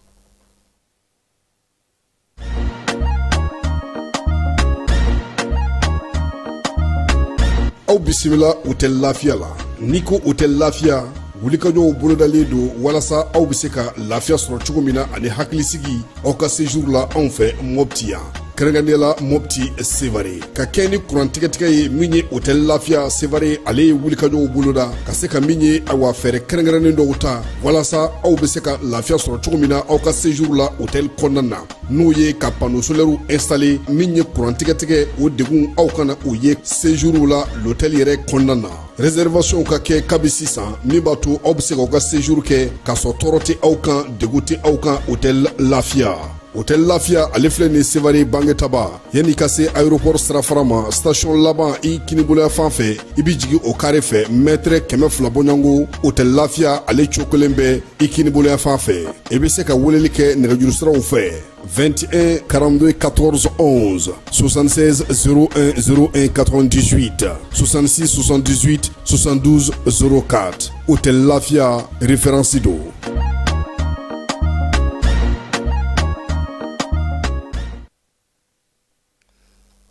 aw bisimila u tɛ lafiya la n'i ko u tɛ lafiya wulikajɔw bolodalen don walasa aw bɛ se ka lafiya sɔrɔ cogo min na ani hakilisigi aw ka séjour la anw fɛ Mopti yan kɛrɛnkɛrɛnnenya Mopti Sevare ka kɛ ni kurantigɛtigɛ ye min ye hôtel lafiya Sevare ale ye wulikajɔw boloda ka se ka min ye awa fɛɛrɛ kɛrɛnkɛrɛnnen dɔw ta walasa aw bɛ se ka lafiya sɔrɔ cogo min na aw ka séjour la hôtel kɔnɔna na n'o ye ka panneau solaire installé min ye kurantigɛtigɛ o degun aw kana o ye séjour la l'hôtel yɛrɛ kɔnɔna na réservation ka kɛ kabi sisan min b'a to aw bɛ se k'aw ka séjour kɛ k'a sɔrɔ tɔɔrɔ tɛ aw kan degun tɛ aw kan hôtel lafiya. Hôtel Lafiya ale filɛ nin Sevare Bangetaba yanni ka se aéroport sirafara ma station laban i kiniboloya fan fɛ i bi jigi o kare fɛ mètre 200 bɔɲango Hôtel Lafiya ale cokolen bɛ i kiniboloya fan fɛ i bɛ se ka weleli kɛ nɛgɛjuru siraw fɛ 21 42 14 11 76 01 01 98 66 78 72 04 Hôtel Lafiya référence do.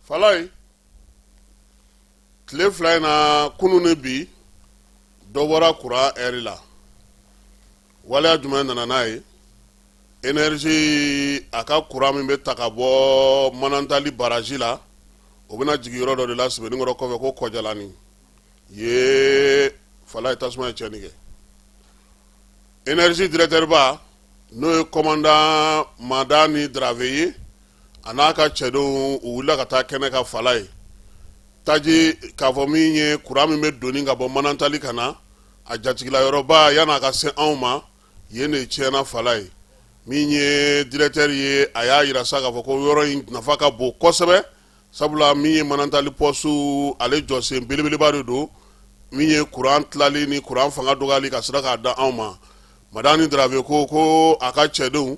Fala ye tile 2 na kunu ne bi dɔ bɔra courant heure la waleya jumɛn nana n'a ye énergie a ka courant min bɛ ta ka bɔ Manantali barrage la o bɛna jigin yɔrɔ dɔ de la Sɛbɛninkɔrɔ kɔfɛ ko Kɔjalani ye Fala ye tasuma ye tiɲɛni kɛ énergie directeur ba n'o ye commandant Madani Drave ye a n'a ka cɛdenw u wulila ka taa kɛnɛ ka Fala ye taji k'a fɔ min ye courant min bɛ donni ka bɔ Manantali ka na a jatigila yɔrɔba yan'a ka se anw ma yen de tiɲɛna Fala ye min ye directeur ye a y'a yira sa k'a fɔ ko yɔrɔ in nafa ka bon kosɛbɛ sabula min ye Manantali poste ale jɔsen belebeleba de don min ye courant tilali ni courant fanga dɔgɔyali ka sira k'a da anw ma madani drave ko aka cɛdenw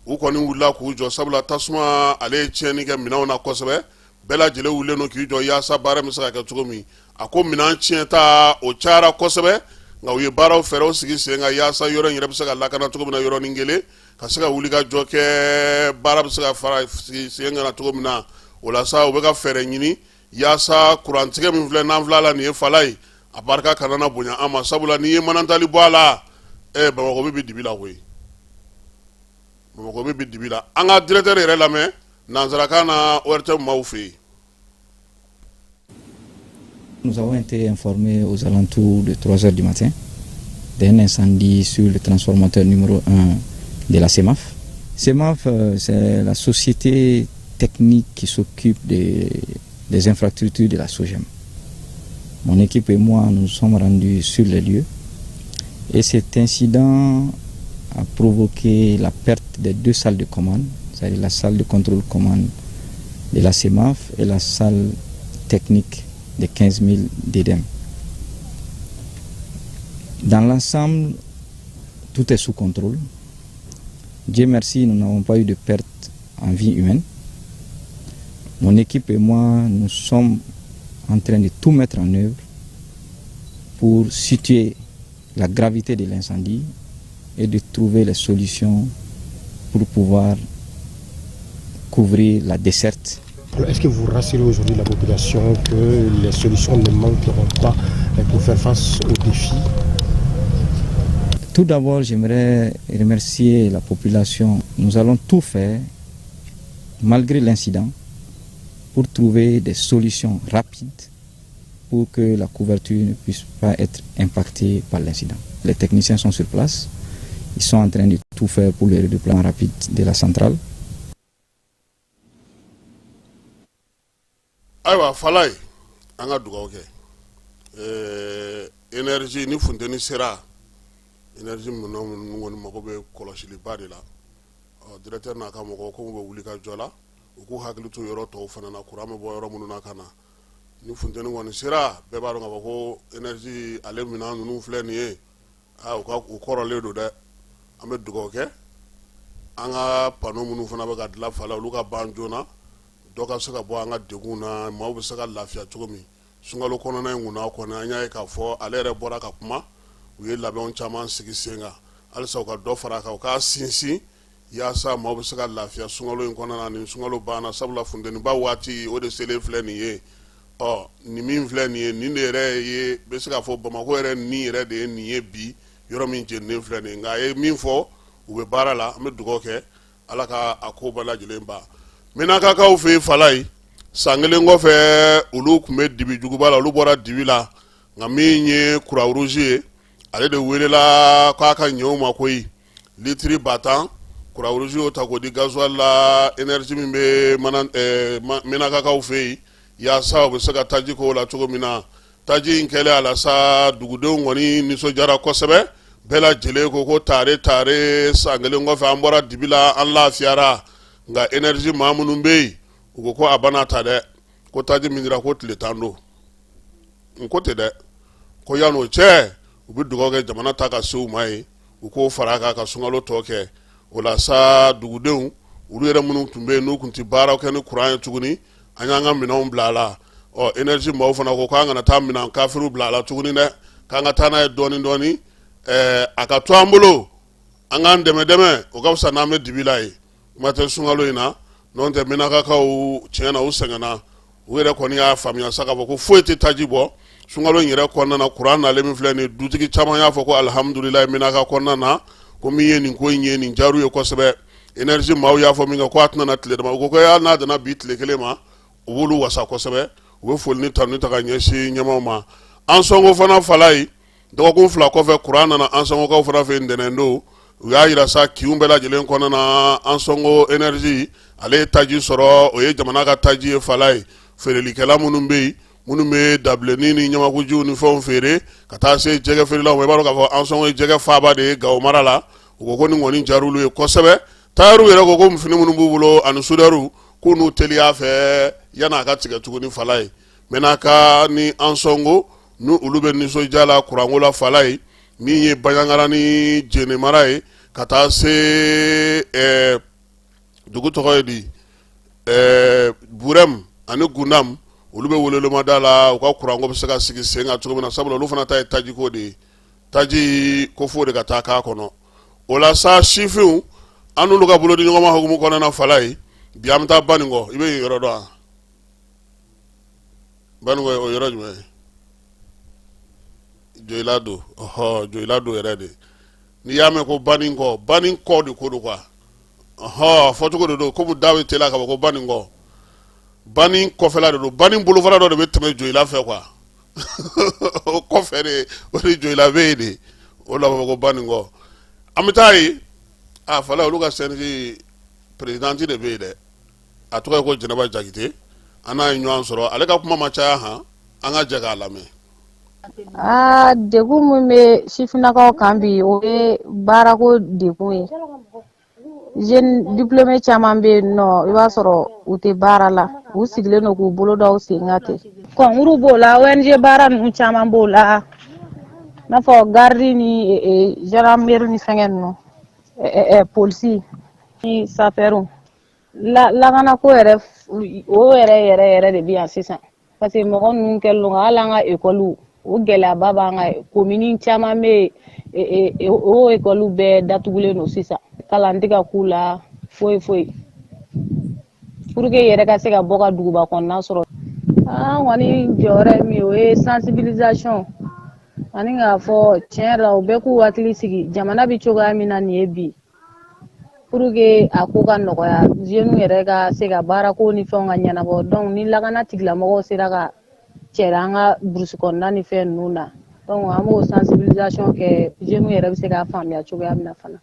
u kɔni wulila k'u jɔ sabula tasuma ale ye tiɲɛni kɛ minɛnw na kosɛbɛ bɛɛ lajɛlen wulilen don k'i jɔ yaasa baara bɛ se ka kɛ cogo min a ko minɛn tiɲɛta o cayara kosɛbɛ nka u ye baaraw fɛɛrɛw sigi sen kan yaasa yɔrɔ in yɛrɛ bɛ se ka lakana cogo min na yɔrɔnin kelen ka se ka wuli ka jɔ kɛ baara bɛ se ka fara sigi sen kan cogo min na o la sa u bɛ ka fɛɛrɛ ɲini yaasa kurantigɛ min filɛ n'an filɛ la nin ye fala ye a barika kana na bonya an ma sabula n'i ye manantali bɔ a la Bamako bɛ dibi la koyi Bamako bɛ dibi la an ka directeur yɛrɛ lamɛn nanzarakan na ORTM maaw fɛ yen. Nous avons été informés aux alentours de 3 heures du matin d'un incendie sur le transformateur numéro 1 de la CEMAF. CEMAF, c'est la société technique qui s'occupe des infrastructures de la SOGEM. Mon équipe et moi, nous sommes rendus sur les lieux et cet incident a provoqué la perte des 2 salles de commande, c'est-à-dire la salle de contrôle commande de la CEMAF et la salle technique de 15 000 d'EDEM. Dans l'ensemble, tout est sous contrôle. Dieu merci, nous n'avons pas eu de perte en vie humaine. Mon équipe et moi, nous sommes en train de tout mettre en œuvre pour situer la gravité de l'incendie et de trouver les solutions pour pouvoir couvrir la desserte. Est-ce que vous rassurez aujourd'hui la population que les solutions ne manqueront pas pour faire face aux défis? Tout d'abord, j'aimerais remercier la population. Nous allons tout faire, malgré l'incident, pour trouver des solutions rapides pour que la couverture ne puisse pas être impactée par l'incident. Les techniciens sont sur place. Ils sont en train de tout faire pour le redéploiement rapide de la centrale. Ayiwa falay an ka dugawu kɛ énergie ni funteni sera énergie minnu kɔni mago bɛ kɔlɔsiliba de la directeur n'a ka mɔgɔw ko bɛ wuli ka jɔ la u k'u hakili to yɔrɔ tɔw fana na kuran bɛ bɔ yɔrɔ minnu na ka na ni funteni kɔni sera bɛɛ b'a dɔn k'a fɔ ko énergie ale minɛn ninnu filɛ nin ye u kɔrɔlen don dɛ an bɛ dugawu kɛ an ka panneau minnu fana bɛ ka dilan fala olu ka ban joona dɔ ka se ka bɔ an ka degun na maaw bɛ se ka lafiya cogo min sunkalo kɔnɔna in kunna kɔni an y'a ye k'a fɔ ale yɛrɛ bɔra ka kuma u ye labɛnw caman sigi sen kan halisa u ka dɔ fara a kan u k'a sinsin yaasa maaw bɛ se ka lafiya sunkalo in kɔnɔna ni sunkalo banna sabula funteniba waati o de selen filɛ nin ye nin min filɛ nin ye nin de yɛrɛ ye bɛ se k'a fɔ Bamako yɛrɛ nin yɛrɛ de ye nin ye bi yɔrɔ min jeninen filɛ nin ye nka a ye min fɔ u bɛ baara la an bɛ dugawu kɛ ala ka a ko bɛɛ lajɛlen ban Minakakaw fɛ falay san kelen kɔfɛ olu tun bɛ dibi juguba la olu bɔra dibi la nka min ye Croix Rouge ye ale de welela k'a ka ɲɛ u ma koyi litiri 10,000 Croix Rouge y'o ta k'o di gasoil la énergie min bɛ Minakakaw fɛ yen yaasa u bɛ se ka taji k'o la cogo min na taji in kɛlen a la sa dugudenw kɔni nisɔndiyara kosɛbɛ bɛɛ lajɛlen ko tare san kelen kɔfɛ an bɔra dibi la an lafiyara nka énergie maa minnu bɛ yen u ko a banna ta dɛ ko taji min dira ko tile 10 don n ko tɛ dɛ ko yan'o cɛ u bɛ dugawu kɛ jamana ta ka se u ma ye u k'o fara a kan ka sunkalo tɔ kɛ o la sa dugudenw olu yɛrɛ minnu tun bɛ yen n'u tun tɛ baaraw kɛ ni kuran ye tuguni an y'an ka minɛnw bila a la énergie maaw fana ko k'an kana taa minɛn kafiriw bila a la tuguni dɛ k'an ka taa n'a ye dɔɔni dɔɔni a ka to an bolo an k'an dɛmɛ o ka fisa n'an bɛ dibi la ye kuma tɛ sunkalo in na n'o tɛ Minakakaw tiɲɛna u sɛgɛnna u yɛrɛ kɔni y'a faamuya sa k'a fɔ ko foyi tɛ taji bɔ sunkalo in yɛrɛ kɔnɔna na kuran nalen min filɛ nin ye dutigi caman y'a fɔ ko alihamudulilayi Minaka kɔnɔna na ko min ye nin ko in ye nin diyar'u ye kosɛbɛ énergie maaw y'a fɔ min kɛ ko a tɛna tile dama u ko hali n'a dana bi tile kelen ma u b'olu wasa kosɛbɛ u bɛ foli ni tanu ta ka ɲɛsin ɲɛmaw ma an sɔnko fana falay dɔgɔkun 2 kɔfɛ kuran nana an sɔnkokaw fana fɛ ntɛnɛn don u y'a yira sa kiw bɛɛ lajɛlen kɔnɔna na an sɔnko énergie ale ye taji sɔrɔ o ye jamana ka taji ye falay feerelikɛla minnu bɛ yen minnu bɛ dabilenni ni ɲamakujiw ni fɛnw feere ka taa se jɛgɛ feerelaw ma i b'a dɔn k'a fɔ an sɔnko ye jɛgɛ faaba de ye Gawo mara la u ko nin kɔni diyar'olu ye kosɛbɛ taayɛriw yɛrɛ ko fini minnu b'u bolo ani sudɛriw k'u n'u teliya fɛ yan'a ka tigɛ tuguni falay Minaka ni an sɔnko n'olu bɛ nisɔndiya la kuranko la falay min ye Baɲangara ni Jene mara ye ka taa se dugu tɔgɔ ye di Burem ani Gundam olu bɛ welelomada la u ka kuranko bɛ se ka sigi sen kan cogo min na sabula olu fana ta ye taji ko de ye taji ko fo de ka taa k'a kɔnɔ o la sa sifinw an n'olu ka bolo di ɲɔgɔn ma hukumu kɔnɔna fala ye bi an bɛ taa Banikɔ i bɛ yen yɔrɔ dɔn wa Banikɔ o yɔrɔ jumɛn Joyila do Joyila do yɛrɛ de n'i y'a mɛn ko Banikɔ de ko do quoi fɔcogo de do komi da bɛ teliya ka fɔ ko Banikɔ Bani kɔfɛla de do Bani bolofara dɔ de bɛ tɛmɛ Joyila fɛ quoi o kɔfɛ de o de Joyila bɛ yen de o la bɛ fɔ ko Banikɔ an bɛ taa ye fala olu ka CNG présidente de bɛ yen dɛ a tɔgɔ ye ko Jɛnɛba Jakite an n'a ye ɲɔgɔn sɔrɔ ale ka kuma ma caya an ka jɛ k'a lamɛn. Degun min bɛ sifinnakaw kan bi o ye baarako degun ye jeune diplômé caman bɛ yen nɔ i b'a sɔrɔ u tɛ baara la u sigilen don k'u bolo da u sen kan ten kɔnkuru b'o la ONG baara ninnu caman b'o la i n'a fɔ gardi ni gendarmerie ni fɛngɛ ninnu polisi ni sapɛriw lakanako yɛrɛ o yɛrɛ de bɛ yan sisan parce que mɔgɔ ninnu kɛlen don hali an ka ekɔliw o gɛlɛyaba b'an ka komini caman bɛ yen o ekɔliw bɛɛ datugulen don sisan kalan tɛ ka k'u la foyi pour que yɛrɛ ka se ka bɔ ka duguba kɔnɔna sɔrɔ an kɔni jɔyɔrɔ ye min ye o ye sensibilisation ani k'a fɔ tiɲɛ yɛrɛ la u bɛɛ k'u hakili sigi jamana bɛ cogoya min na nin ye bi pour que a ko ka nɔgɔya jeunes yɛrɛ ka se ka baarako ni fɛnw ka ɲɛnabɔ donc ni lakana tigilamɔgɔw sera ka cɛra an ka burusi kɔnɔna ni fɛn ninnu na donc an b'o sensibilisation kɛ jeunes yɛrɛ bɛ se k'a faamuya cogoya min na fana.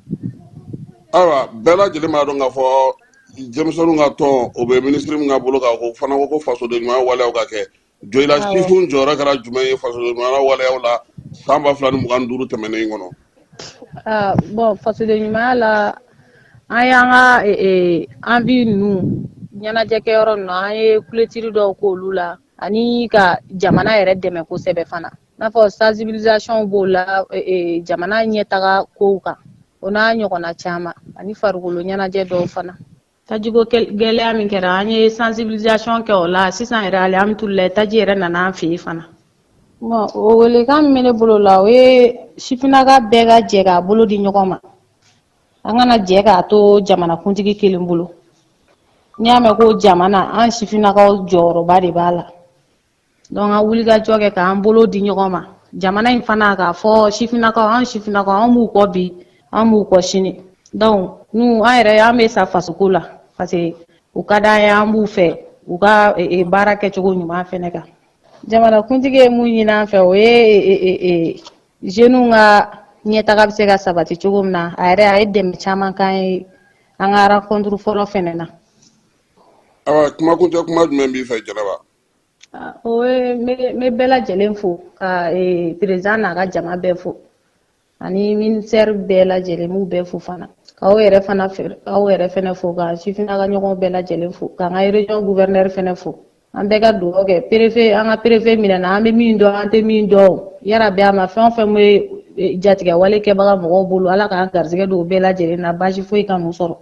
Ayiwa bɛɛ lajɛlen b'a dɔn k'a fɔ denmisɛnninw ka tɔn o bɛ ministre min ka bolo kan o fana ko fasoden ɲumanya waleyaw ka kɛ Joyila sifinw jɔyɔrɔ kɛra jumɛn ye fasoden ɲumanya waleyaw la san 2025 tɛmɛnen kɔnɔ. Bon fasoden ɲumanya la an y'an ka envie ninnu ɲɛnajɛkɛyɔrɔ ninnu an ye clôture dɔw k'olu la ani ka jamana yɛrɛ dɛmɛ kosɛbɛ fana n'a fɔ sensibilisation b'o la jamana ɲɛtaga kow kan o n'a ɲɔgɔnna caman ani farikolo ɲɛnajɛ dɔw fana tajiko gɛlɛya min kɛra an ye sensibilisation kɛ o la sisan yɛrɛ alhamdulilayi taji yɛrɛ nana an fɛ yen fana. Bon o welekan min bɛ ne bolo la o ye sifinnaka bɛɛ ka jɛ k'a bolo di ɲɔgɔn ma an kana jɛ k'a to jamanakuntigi kelen bolo n'i y'a mɛn ko jamana an sifinnakaw jɔyɔrɔba de b'a la donc an wulikajɔ kɛ k'an bolo di ɲɔgɔn ma jamana in fana k'a fɔ sifinnakaw an b'u kɔ bi an b'u kɔ sini donc n'u an yɛrɛ an bɛ sa fasoko la parce que u ka d'an ye an b'u fɛ u ka baara kɛcogo ɲuman fɛnɛ kan jamanakuntigi ye mun ɲini an fɛ o ye jeunes ka ɲɛtaga bɛ se ka sabati cogo min na a ye dɛmɛ caman k'an ye an ka rencontre fɔlɔ fɛnɛ na. Kuma kuncɛ kuma jumɛn b'i fɛ Jɛnɛba? O ye n bɛ bɛɛ lajɛlen fo ka président n'a ka jama bɛɛ fo ani ministère bɛɛ lajɛlen m'u bɛɛ fo fana k'aw yɛrɛ fana fo ka sifinnaka ɲɔgɔn bɛɛ lajɛlen fo k'an ka région gouverneur fana fo an bɛɛ ka dugawu kɛ préfet an ka préfet minɛna an bɛ min dɔn an tɛ min dɔn yarabi a ma fɛn o fɛn bɛ jatigɛ wale kɛbaga mɔgɔw bolo ala k'an garisɛgɛ don u bɛɛ lajɛlen na baasi foyi ka n'u sɔrɔ.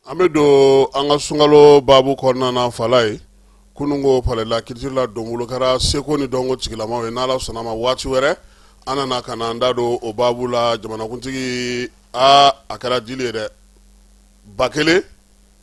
An bɛ don an ka sunkalo baabu kɔnɔna na fala ye kunungo palela kiritila donbolo kɛra seko ni dɔnko tigilamaw ye n'ala sɔnna ma waati wɛrɛ an nana ka na an da don o baabu la jamanakuntigi a kɛra dili ye dɛ ba kelen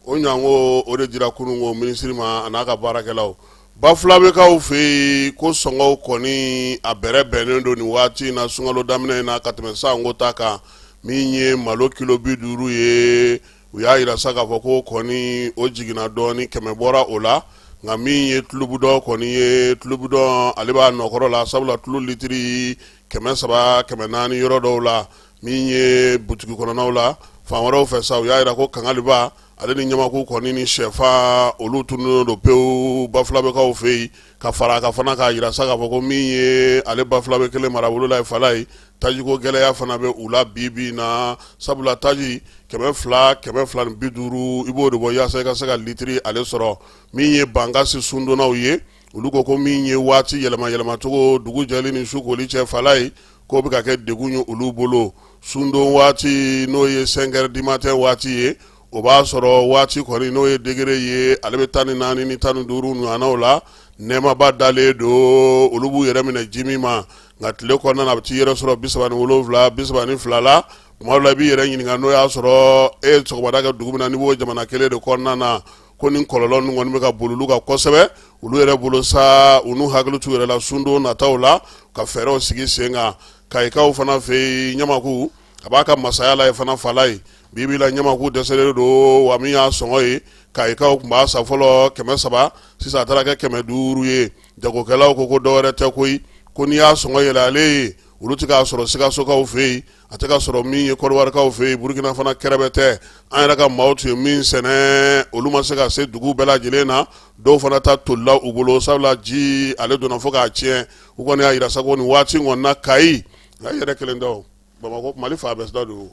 o ɲango o de dira kunungo minisiri ma a n'a ka baarakɛlaw ba fila bɛ k'aw fɛ yen ko sɔngɔw kɔni a bɛrɛ bɛnnen don nin waati in na sunkalo daminɛ in na ka tɛmɛ sanko ta kan min ye malo kilo 50 ye u y'a yira sa k'a fɔ ko kɔni o jiginna dɔɔni 100 bɔra o la nka min ye tulubudɔ kɔni ye tulubudɔ ale b'a nɔkɔrɔ la sabula tulu litiri 300 400 yɔrɔ dɔw la min ye butigi kɔnɔnaw la fan wɛrɛw fɛ sa u y'a yira ko kangaliba ale ni ɲamaku kɔni ni sɛfa olu tununen do pewu Bafulabekaw fɛ yen ka fara a kan fana k'a yira sa k'a fɔ ko min ye ale Bafulabe kelen marabolo la ye Fala ye tajiko gɛlɛya fana bɛ u la bi na sabula taji 200 250 i b'o de bɔ yaasa i ka se ka litiri ale sɔrɔ min ye bangasi sundonnaw ye olu ko min ye waati yɛlɛma cogo dugu jɛli ni su koli cɛ Fala ye k'o bɛ ka kɛ degun ye olu bolo sundon waati n'o ye 5 heures du matin waati ye o b'a sɔrɔ waati kɔni n'o ye degré ye ale bɛ 14 ni 15 ɲɔgɔnnaw la nɛɛmaba dalen don olu b'u yɛrɛ minɛ ji min ma nka tile kɔnɔna na a bɛ t'i yɛrɛ sɔrɔ 37 32 la tuma dɔ la i b'i yɛrɛ ɲininka n'o y'a sɔrɔ e ye sɔgɔmada kɛ dugu min na n'i b'o jamana kelen de kɔnɔna na ko nin kɔlɔlɔ ninnu kɔni bɛ ka boli olu kan kosɛbɛ olu yɛrɛ bolo sa u n'u hakili t'u yɛrɛ la sundon nataw la ka fɛɛrɛw sigi sen kan Kayikaw fana fɛ yen Ɲamaku a b'a ka masaya la ye fana Fala ye bibi la Ɲamaku dɛsɛlen don wa min y'a sɔngɔ ye Kayikaw tun b'a sa fɔlɔ 300 sisan a taara kɛ 500 ye jagokɛlaw ko dɔwɛrɛ tɛ koyi ko n'i y'a sɔngɔ yɛlɛ ale ye olu tɛ k'a sɔrɔ Sikasokaw fɛ yen a tɛ ka sɔrɔ min ye Kɔdiwarikaw fɛ yen Burukina fana kɛrɛfɛ tɛ an yɛrɛ ka maaw tun ye min sɛnɛ olu ma se ka se dugu bɛɛ lajɛlen na dɔw fana ta tolila u bolo sabula ji ale donna fo k'a tiɲɛ u kɔni y'a yira sa ko nin waati in kɔni na Kayi nka i yɛrɛ kelen tɛ Bamakɔ Mali fa bɛɛ sida don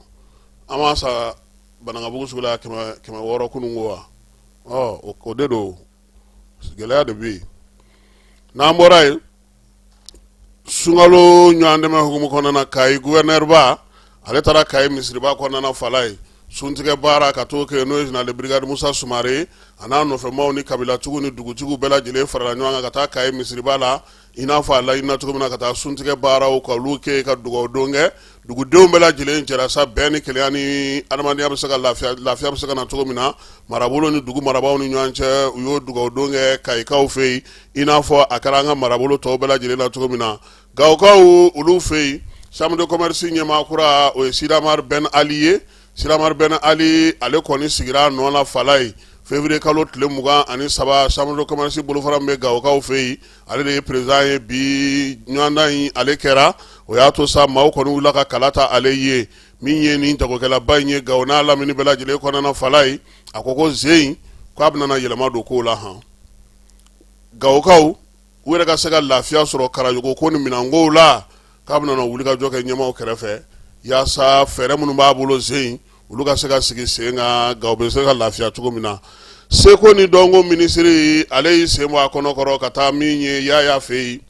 an b'a sa Banankabugu sugu la 600 kununko wa o de don gɛlɛya de bɛ yen n'an bɔra yen Sunkalo ɲɔgɔn dɛmɛ hukumu kɔnɔna na Kayi gouverneur ba ale taara Kayi misiriba kɔnɔna na Fala ye suntigɛ baara ka t'o kɛ n'o ye général de brigade Musa Sumare a n'a nɔfɛmaw ni kabilatigiw ni dugutigiw bɛɛ lajɛlen farala ɲɔgɔn kan ka taa Kayi misiriba la i n'a fɔ a laɲinina cogo min na ka taa suntigɛ baaraw ka olu kɛ ka dugawudon kɛ dugudenw bɛɛ lajɛlen jɛra sa bɛn ni kelenya ni adamadenya bɛ se ka lafiya bɛ se ka na cogo min na marabolo ni dugu marabaw ni ɲɔgɔn cɛ u y'o dugawudon kɛ Kayikaw fɛ yen i n'a fɔ a kɛra an ka marabolo tɔw bɛɛ lajɛlen na cogo min na Gawokaw olu fɛ yen chambre de commerce ɲɛmaakura o ye Sidamar Ben Ali ye Sidamar Ben Ali ale kɔni sigira nɔ la Fala ye février kalo tile 23 chambre de commerce bolofara min bɛ Gawokaw fɛ yen ale de ye président ye bi ɲɔgɔndan in ale kɛra o y'a to sa maaw kɔni wulila ka kala ta ale ye min ye nin jagokɛlaba in ye Gawo n'a lamini bɛɛ lajɛlen kɔnɔna Fala ye a ko ko zen k'a bɛna yɛlɛma don kow la han Gawokaw u yɛrɛ ka se ka lafiya sɔrɔ Karajogo ko ni minɛnkow la k'a bɛna wulikajɔ kɛ ɲɛmaaw kɛrɛfɛ yaasa fɛɛrɛ minnu b'a bolo zen olu ka se ka sigi sen kan Gawo bɛ se ka lafiya cogo min na seko ni dɔnko minisiri ale y'i sen bɔ a kɔnɔkɔrɔ ka taa min ye Yaya fɛ yen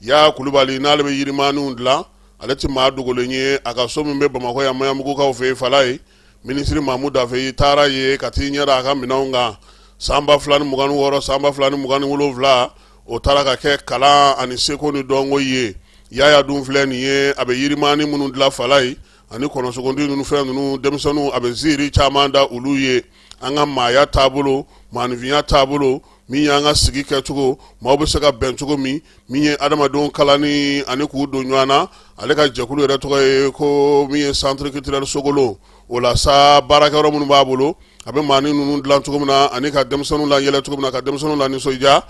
Yaya Kulubali n'ale bɛ yirimaniw dilan ale tɛ maa dogolen ye a ka so min bɛ Bamakɔ yan Maɲanbugukaw fɛ yen Fala ye minisiri Mamu Dafeyi taara ye ka t'i ɲɛ da a ka minɛnw kan san 2026 san 2027 o taara ka kɛ kalan ani seko ni dɔnko ye Yaya dun filɛ nin ye a bɛ yirimani minnu dilan Fala ye ani kɔnɔsogondi ninnu fɛn ninnu denmisɛnninw a bɛ ziiri caman da olu ye an ka maaya taabolo maanifinya taabolo min y'an ka sigi kɛcogo maaw bɛ se ka bɛn cogo min ye adamadenw kalani ani k'u don ɲɔgɔn na ale ka jɛkulu yɛrɛ tɔgɔ ye ko min ye centre culturel Sogolo o la sa baarakɛyɔrɔ minnu b'a bolo a bɛ maani ninnu dilan cogo min na ani ka denmisɛnninw la yɛlɛ cogo min na ka denmisɛnninw la nisɔndiya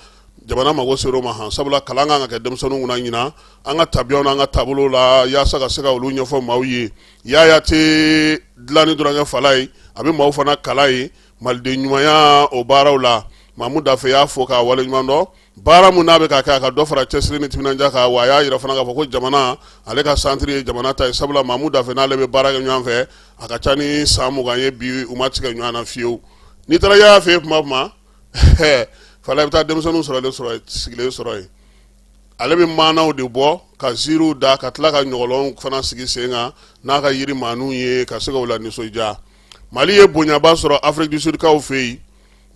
jamana mago ser'o ma han sabula kalan kan ka kɛ denmisɛnninw kunna ɲina an ka tabiyaw n'an ka taabolo la yaasa ka se ka olu ɲɛfɔ maaw ye Yaya tɛ dilanni dɔrɔn kɛ Fala ye a bɛ maaw fana kala ye maliden ɲumanya o baaraw la Mamu Dafeyi y'a fɔ k'a waleɲuman dɔn baara mun n'a bɛ ka kɛ a ka dɔ fara cɛsiri ni timinandiya kan wa a y'a yira fana k'a fɔ ko jamana ale ka centre ye jamana ta ye sabula Mamu Dafeyi n'ale bɛ baara kɛ ɲɔgɔn fɛ a ka ca ni san 20 ye bi u ma tigɛ ɲɔgɔn na fiyewu n'i taara Yaya fɛ yen tuma o tuma Fala bɛ taa denmisɛnninw sigilen sɔrɔ yen ale bɛ maanaw de bɔ ka ziiriw da ka tila ka ɲɔgɔlɔnw fana sigi sen kan n'a ka yiri maaniw ye ka se ka u la nisɔndiya Mali ye bonyaba sɔrɔ Afrique du Sud kaw fɛ yen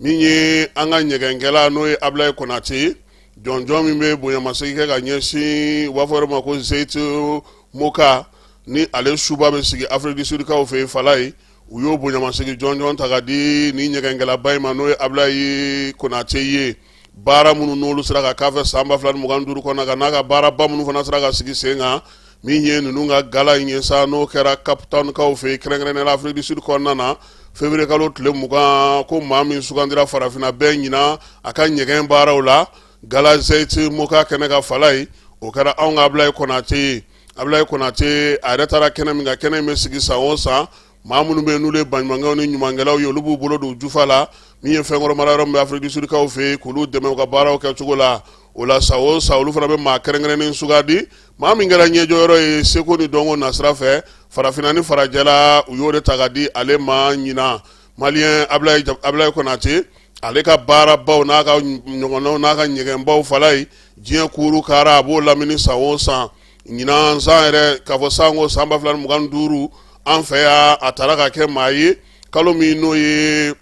min ye an ka ɲɛgɛnkɛla n'o ye Abilaye Konate jɔnjɔn min bɛ bonyamasegin kɛ ka ɲɛsin u b'a fɔ yɔrɔ ma ko Zeyitu Moka ni ale suba bɛ sigi Afrique du Sud kaw fɛ yen Fala ye u y'o bonyamasegin jɔnjɔn ta ka di ni ɲɛgɛnkɛlaba in ma n'o ye Abilaye Konate ye baara minnu n'olu sera ka k'a fɛ san 2025 kɔnɔ ka n'a ka baaraba minnu fana sera ka sigi sen kan min ye ninnu ka gala in ye sa n'o kɛra Cape Town kaw fɛ yen kɛrɛnkɛrɛnnenya la Afrique du Sud kɔnɔna na février kalo tile 20 ko maa min sugandira farafinna bɛɛ ɲina a ka ɲɛgɛn baaraw la gala Zeyitu Moka kɛnɛ ka Fala ye o kɛra anw ka Abilaye Konate ye Abilaye Konate a yɛrɛ taara kɛnɛ min kan kɛnɛ in bɛ sigi san o san maa minnu bɛ yen n'olu ye baɲumankɛw ni ɲumankɛlaw ye olu b'u bolo don jufa la min ye fɛnkɔrɔ mara yɔrɔ min bɛ Afrique du Sud kaw fɛ yen k'olu dɛmɛ u ka baaraw kɛcogo la o la sa o sa olu fana bɛ maa kɛrɛnkɛrɛnnen sugandi maa min kɛra ɲɛjɔyɔrɔ ye seko ni dɔnko nasira fɛ farafinna ni farajɛla u y'o de ta ka di ale ma ɲinan maliyɛn Ablaye Konate ale ka baarabaw n'a ka ɲɔgɔnnaw n'a ka ɲɛgɛnbaw fala ye diɲɛ kuuru kara a b'o lamini san o san ɲinan san yɛrɛ k'a fɔ san ko san 2025 an fɛ yan a taara ka kɛ maa ye kalo min n'o ye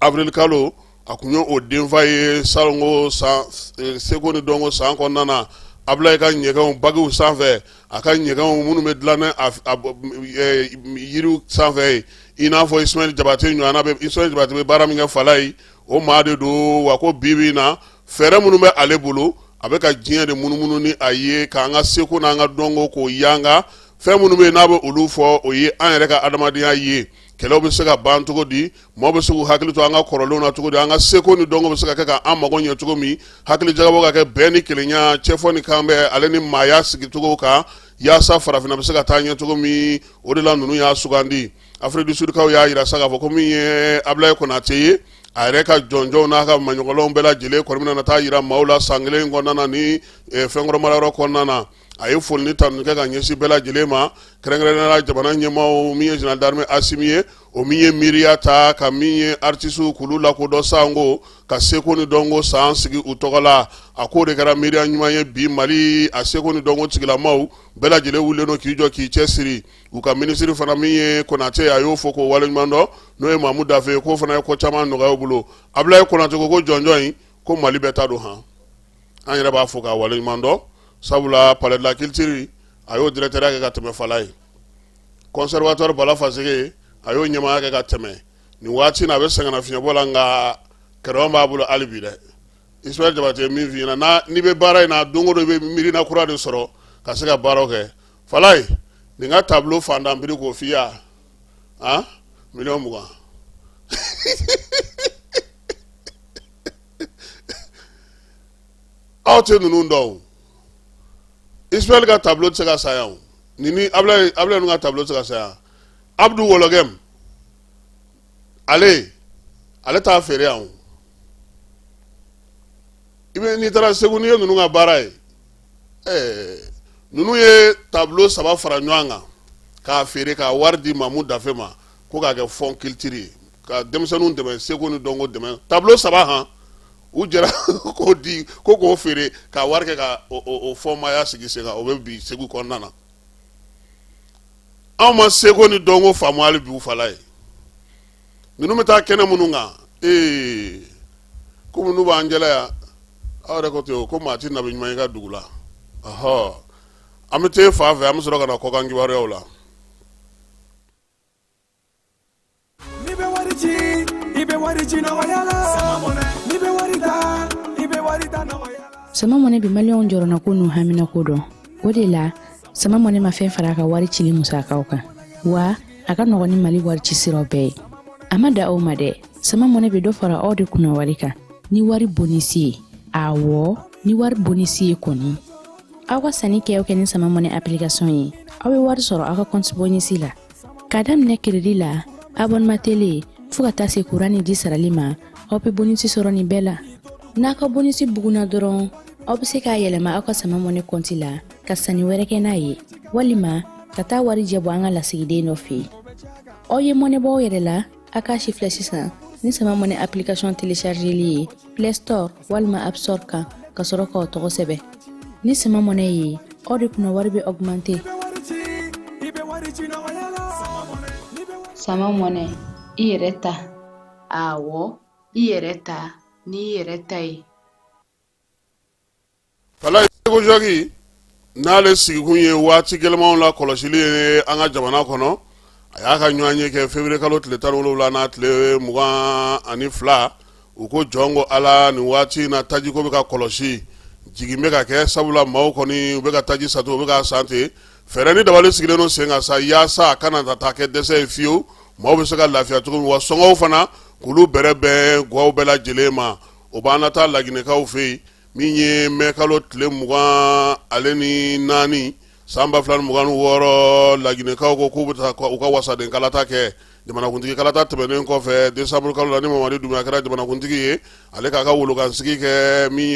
avril kalo a kun ye o denfa ye salongo san seko ni dɔnko san kɔnɔna na Ablaye ka ɲɛgɛnw bagiw sanfɛ a ka ɲɛgɛnw minnu bɛ dilan yiriw sanfɛ ye i n'a fɔ Ismaël Jabate ɲɔgɔnna bɛ Ismaël Jabate bɛ baara min kɛ fala ye o maa de don wa ko bibi na fɛɛrɛ minnu bɛ ale bolo a bɛ ka diɲɛ de munumunu ni a ye k'an ka seko n'an ka dɔnko k'o yanga fɛn minnu bɛ yen n'a bɛ olu fɔ o ye an yɛrɛ ka adamadenya ye kɛlɛw bɛ se ka ban cogo di maaw bɛ se k'u hakili to an ka kɔrɔlenw na cogo di an ka seko ni dɔnko bɛ se ka kɛ k'an mago ɲɛ cogo min hakili jagabɔ ka kɛ bɛn ni kelenya cɛfɔ ni kan bɛ ale ni maaya sigicogo kan yaasa farafinna bɛ se ka taa ɲɛ cogo min o de la ninnu y'a sugandi Afrique du Sud kaw y'a yira sa k'a fɔ ko min ye Ablaye Konate ye a yɛrɛ ka jɔnjɔnw n'a ka maɲɔgɔnlanw bɛɛ lajɛlen kɔni bɛna taa yira maaw la san kelen kɔnɔna na ni fɛnkɔrɔ marayɔrɔ kɔnɔna na a ye foli ni tanuni kɛ ka ɲɛsin bɛɛ lajɛlen ma kɛrɛnkɛrɛnnenya jamana ɲɛmaaw min ye général d'armée Assimi ye o min ye miiriya ta ka min ye artisiw k'olu lakodɔn sango ka seko ni dɔnko san sigi u tɔgɔ la a k'o de kɛra miiriya ɲuman ye bi Mali a seko ni dɔnko tigilamaw bɛɛ lajɛlen wulilen don k'i jɔ k'i cɛsiri u ka minisiri fana min ye Konate a y'o fɔ k'o waleɲuman dɔn n'o ye Mamu Dafe ye k'o fana ye ko caman nɔgɔya u bolo Ablaye Konate ko jɔnjɔn in ko Mali bɛɛ ta don han an yɛrɛ b'a fɔ k'a waleɲuman dɔn sabula palais de la culture a y'o directeur kɛ ka tɛmɛ fala ye conservatoire Bala Faseke a y'o ɲɛmaaya kɛ ka tɛmɛ nin waati in a bɛ sɛgɛnna fiɲɛbɔ la nka kɛrɛfɛ b'a bolo hali bi dɛ Ismaël Jabate min f'i ɲɛna n'i bɛ baara in na don o don i bɛ miirina kura de sɔrɔ ka se ka baaraw kɛ fala ye nin ka tableau fantan biri k'o f'i ye han miliyɔn 20 aw tɛ ninnu dɔn Ismaël ka tableau tɛ se ka sa yan ni Ablaye ninnu ka tableau tɛ se ka sa yan Abdou Wologem ale t'a feere yan n'i taara Segu n'i ye ninnu ka baara ye ninnu ye tableau 3 fara ɲɔgɔn kan k'a feere k'a wari di Mamu Dafe ma ko k'a kɛ fond culture ye ka denmisɛnninw dɛmɛ seko ni dɔnko dɛmɛ tableau 3 han u jɛra k'o di ko k'o feere k'a wari kɛ ka o fɔnmaya sigi sen kan o bɛ bi Segu kɔnɔna na anw ma seko ni dɔnko faamu hali bi u fala ye ninnu bɛ taa kɛnɛ minnu kan komi n'u b'an jɛla yan aw yɛrɛ ko ten ko maa ti nabi ɲuman i ka dugu la an bɛ taa fan fɛ an bɛ sɔrɔ ka na kɔkan kibaruyaw la sama mɔnɛ bi maliyɛnw jɔrɔna ko n'u hamina ko dɔn o de la sama mɔnɛ ma fɛn fara a ka wari cili musakaw kan wa a ka nɔgɔn ni Mali wari ci siraw bɛɛ ye a ma da aw ma dɛ sama mɔnɛ bi dɔ fara aw de kunna wari kan ni wari bonisi ye awɔ ni wari bonisi ye kɔni aw ka sanni kɛ ni sama mɔnɛ application ye aw bɛ wari sɔrɔ aw ka compte bonisi la ka daminɛ crédit la abonnement télé fo ka taa se courant ni ji sarali ma aw bɛ bonisi sɔrɔ nin bɛɛ la n'a ka bonisi buguna dɔrɔn aw bɛ se k'a yɛlɛma aw ka sama mɔnɛ compte la ka sanni wɛrɛ kɛ n'a ye walima ka taa wari jɛ bɔ an ka lasigiden dɔ fɛ yen aw ye mɔnɛ bɔ aw yɛrɛ la a k'a si filɛ sisan ni sama mɔnɛ application téléchargeli ye Play Store walima App Store kan ka sɔrɔ k'aw tɔgɔ sɛbɛn ni sama mɔnɛ ye aw de kunna wari bɛ augmenter sama mɔnɛ i yɛrɛ ta awɔ i yɛrɛ ta ni yɛrɛ ta ye fala Seko Jaki n'ale sigikun ye waati gɛlɛmanw la kɔlɔsili ye an ka jamana kɔnɔ a y'a ka ɲɔgɔnye kɛ février kalo tile 17 n'a tile 22 u ko jɔn ko ala nin waati na tajiko bɛ ka kɔlɔsi jigin bɛ ka kɛ sabula maaw kɔni u bɛ ka taji satu u bɛ ka san ten fɛɛrɛ ni dabali sigilen don sen kan sa yaasa a kana taa kɛ dɛsɛ ye fiyewu maaw bɛ se ka lafiya cogo min wa sɔngɔw fana k'olu bɛrɛ bɛn guwaw bɛɛ lajɛlen ma o b'an na taa laginɛkaw fɛ yen min ye mɛ kalo tile 24 samba flan mugan woro lagine kaw ko kubuta ko ka wasa den kalata ke jamana kuntigi kalata tebenen ko fe décembre kalo la ni mamadi dumya kara jamana kuntigi ye ale ka wulu kan sigi ke mi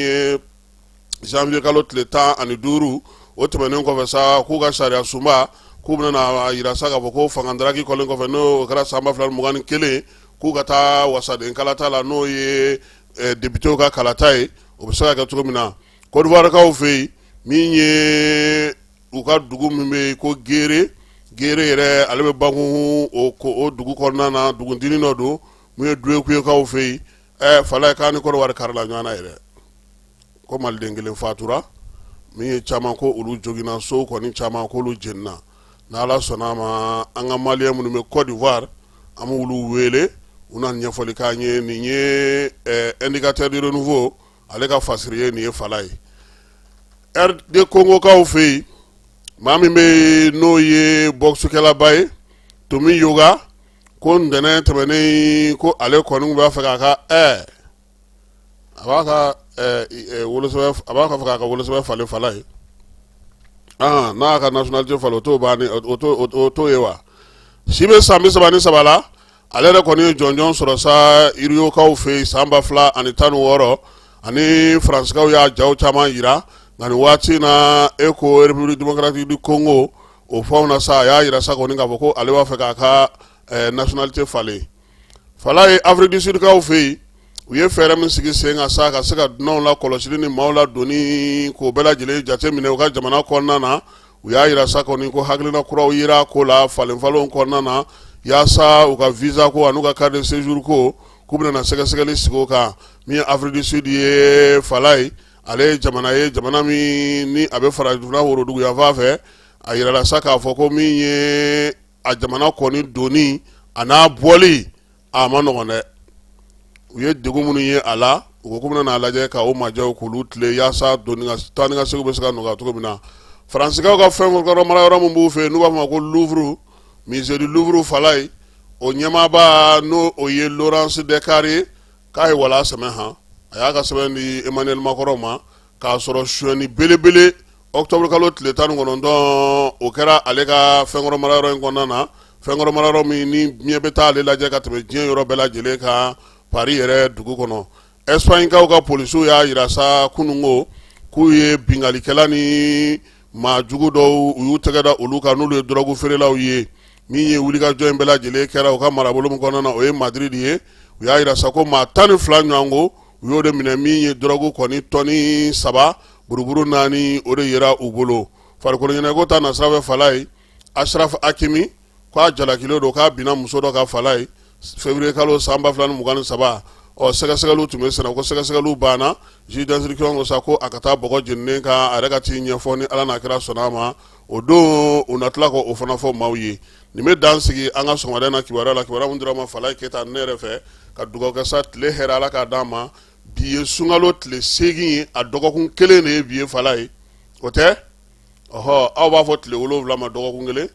janvier kalo tle temps ani duru o tebenen ko fe sa ku ga sharia sumba ku na ira sa ga ko fangandraki ko len ko fe no kara samba flan mugan kele ku ga ta wasa den kalata la no ye député ka kalata e o be sa ga to mina ko d'Ivoire ka o fe mi uka dugu mime ko gere yere ale be bangu o dugu konna na dugu dini no do mu ye duwe ku ka o fe fala ka ni ko war karla nyana yere ko mal dengele fatura mi chama ko ulu jogina so ko ni chama ko lu jenna na la sonama anga maliya mu me Côte d'Ivoire amu ulu wele unan nyefoli ka nye ni nye indicateur de renouveau ale ka fasiriye ni falay de Congo ka o fe mami me no ye boxu kala bay to mi yoga ko ndene temene ko ale ko nu ba fa ka abaka wolo so abaka fa ka wolo so fale falay na ka nationalité falo to bani to yewa sibe sambe sabani sabala ale re ko ni jonjon soro sa iriyo ka o fe samba fla ani tanu woro ani France ka ya jaw chama ira ngani wati na eko République démocratique du Congo o fauna sa ya ira sa ko ninga boko ale wa fe ka nationalité falay Afrique du Sud ka o fe uye fere min sigi senga sa ka sega non la kolosili ni maula doni ko bela jele jate mine o ka jamana ko nana uya ira sa ko ni ko haglina kura yira ko la falen falon ko nana ya sa o ka visa ko anuka carte de séjour ko kubna na sega li sigo ka mi Afrique du Sud ye falay ale jamana mi ni abe faraduna woro dugu ya fafe ayira la saka foko mi ye a jamana ko ni doni ana boli amano ngone uye degu munu ye ala ko kuma na alaje ka o majaw ko lutle ya sa doni nga tani nga sego beska no ga to mina France ka fem ko mara ro mbu fe nu ba ma ko Louvre musée du Louvre falay o nyama ba no o ye Laurence Descartes ka he wala sama ha ayaga sebendi Emmanuel Macron ma ka soro shoni belebele octobre kalot le tanu ngono don o kera alega fengoro mararo ngona fengoro mararo mi ni miebeta le la jaga tebe jien yoro bela jele ka Paris ere dugu kono Espagne ka police ya irasa kunungo kuye bingali kelani ma jugu do uyu tegada uluka nulu drogu ferela uye mi ye wulika join bela jele kera o ka marabolo ngona na o e Madrid ye ya irasa ko ma tani flanyango uyo de mina mi drogu koni toni saba buruburu nani ore yera ubolo farko nyene go ta nasrawe falay Ashraf Hakimi kwa jala kilo do ka bina muso do ka falay février kalo samba flan mugan saba o sega lu tume sena ko sega lu bana ji d'instruction go sako akata bogo jinne ka arega ti nyefoni ala na kira sonama o do unatla ko ofana fo mawyi ni me dansigi anga songa na kiwara mundira ma falay keta nere fe ka dugo ka sat le herala ka dama biye sungalo tle segi a dogokun kele ne biye falay ote oho aw ba fo tle wolo vla ma dogokun gele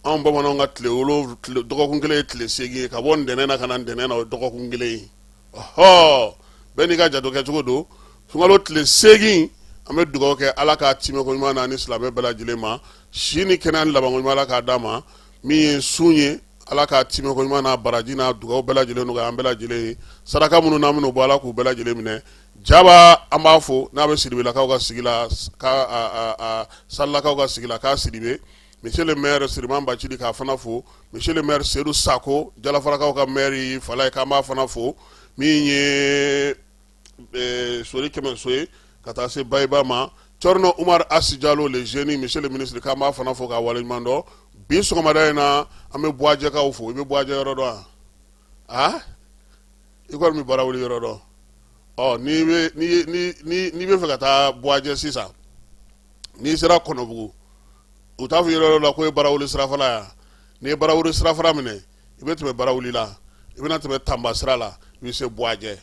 an ba mano nga tle wolo dogokun gele tle segi ka bon denena kanan denena dogokun gele oho beni ga jado ke tugodo sungalo tle segi ame dugo ke ala ka time ko ma na ni islam bela jilema shini kenan labango mala ka dama mi sunye ala ka time ko mana barajina dugaw bela jele no ga ambela jele saraka munu namno bala ku bela jele mine jaba amafo na be sidibe la ka ga sigila ka salla ka ga sigila ka sidibe monsieur le maire Siriman Bachidi ka fana fo monsieur le maire Seydou Sako jala fara ka maire falay ka ma fana fo mi nye sori kemen soye kata se bayba ma Torno Umar Asijalo le génie monsieur le ministre ka ma fana fo ka walimando bi so madayna ame boaje ka fo be boaje yorodo ikor mi barawuli yorodo ni be fekata boaje sisa ni sira kono bugu utafu yorodo la ko barawuli sira fala ya ni barawuli sira fara mine ibete be barawuli la ibena te tamba sira la bi se boaje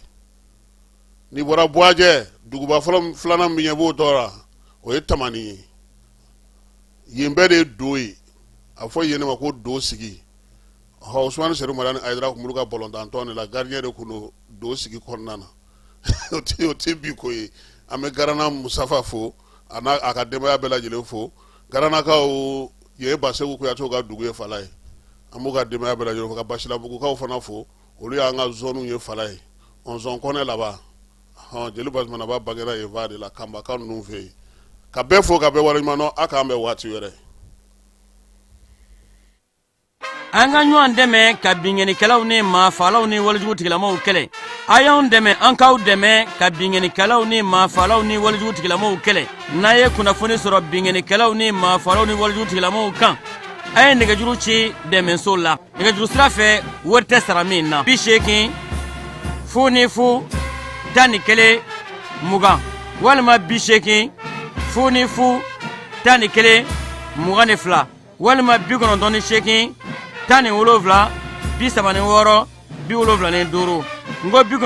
ni bora boaje duguba flana mi nyebo tora o etamani yembe de doyi afo yene ma ko do sigi ha Ousmane Serou Madani Aidara ko muluka bolonda Antoine la gardien de kuno do sigi konnana o te bi ko ame garana Musafa fo ana akadema ya bela jele fo garanakaw ye basegu kuyato ka dugu ye fala ye an b'u ka denbaya bɛɛ lajɛlen fo ka basilabugukaw fana fo olu y'an ka zone ye fala ye on zone kɔnɛ laban jeli basumana ba bagera ye va de la kambaka ninnu fɛ yen ka bɛɛ fo ka bɛɛ waleɲumandɔn a k'an bɛn waati wɛrɛ an ka ɲɔgɔn dɛmɛ ka binŋɛnikɛlaw ni maafalaw ni walijugutigilamaw kɛlɛ a y'anw dɛmɛ an k'aw dɛmɛ ka binŋɛnikɛlaw ni maafalaw ni walijugutigilamaw kɛlɛ n'a ye kunnafoni sɔrɔ binŋɛnikɛlaw ni maafalaw ni walijugutigilamaw kan a ye nɛgɛjuru ci dɛmɛso la nɛgɛjuru sira fɛ wari tɛ sara min na 80 00 11 20 walima 80 00 11 22 walima 98 17 36 75 ngo 98 17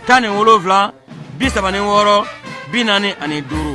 36 45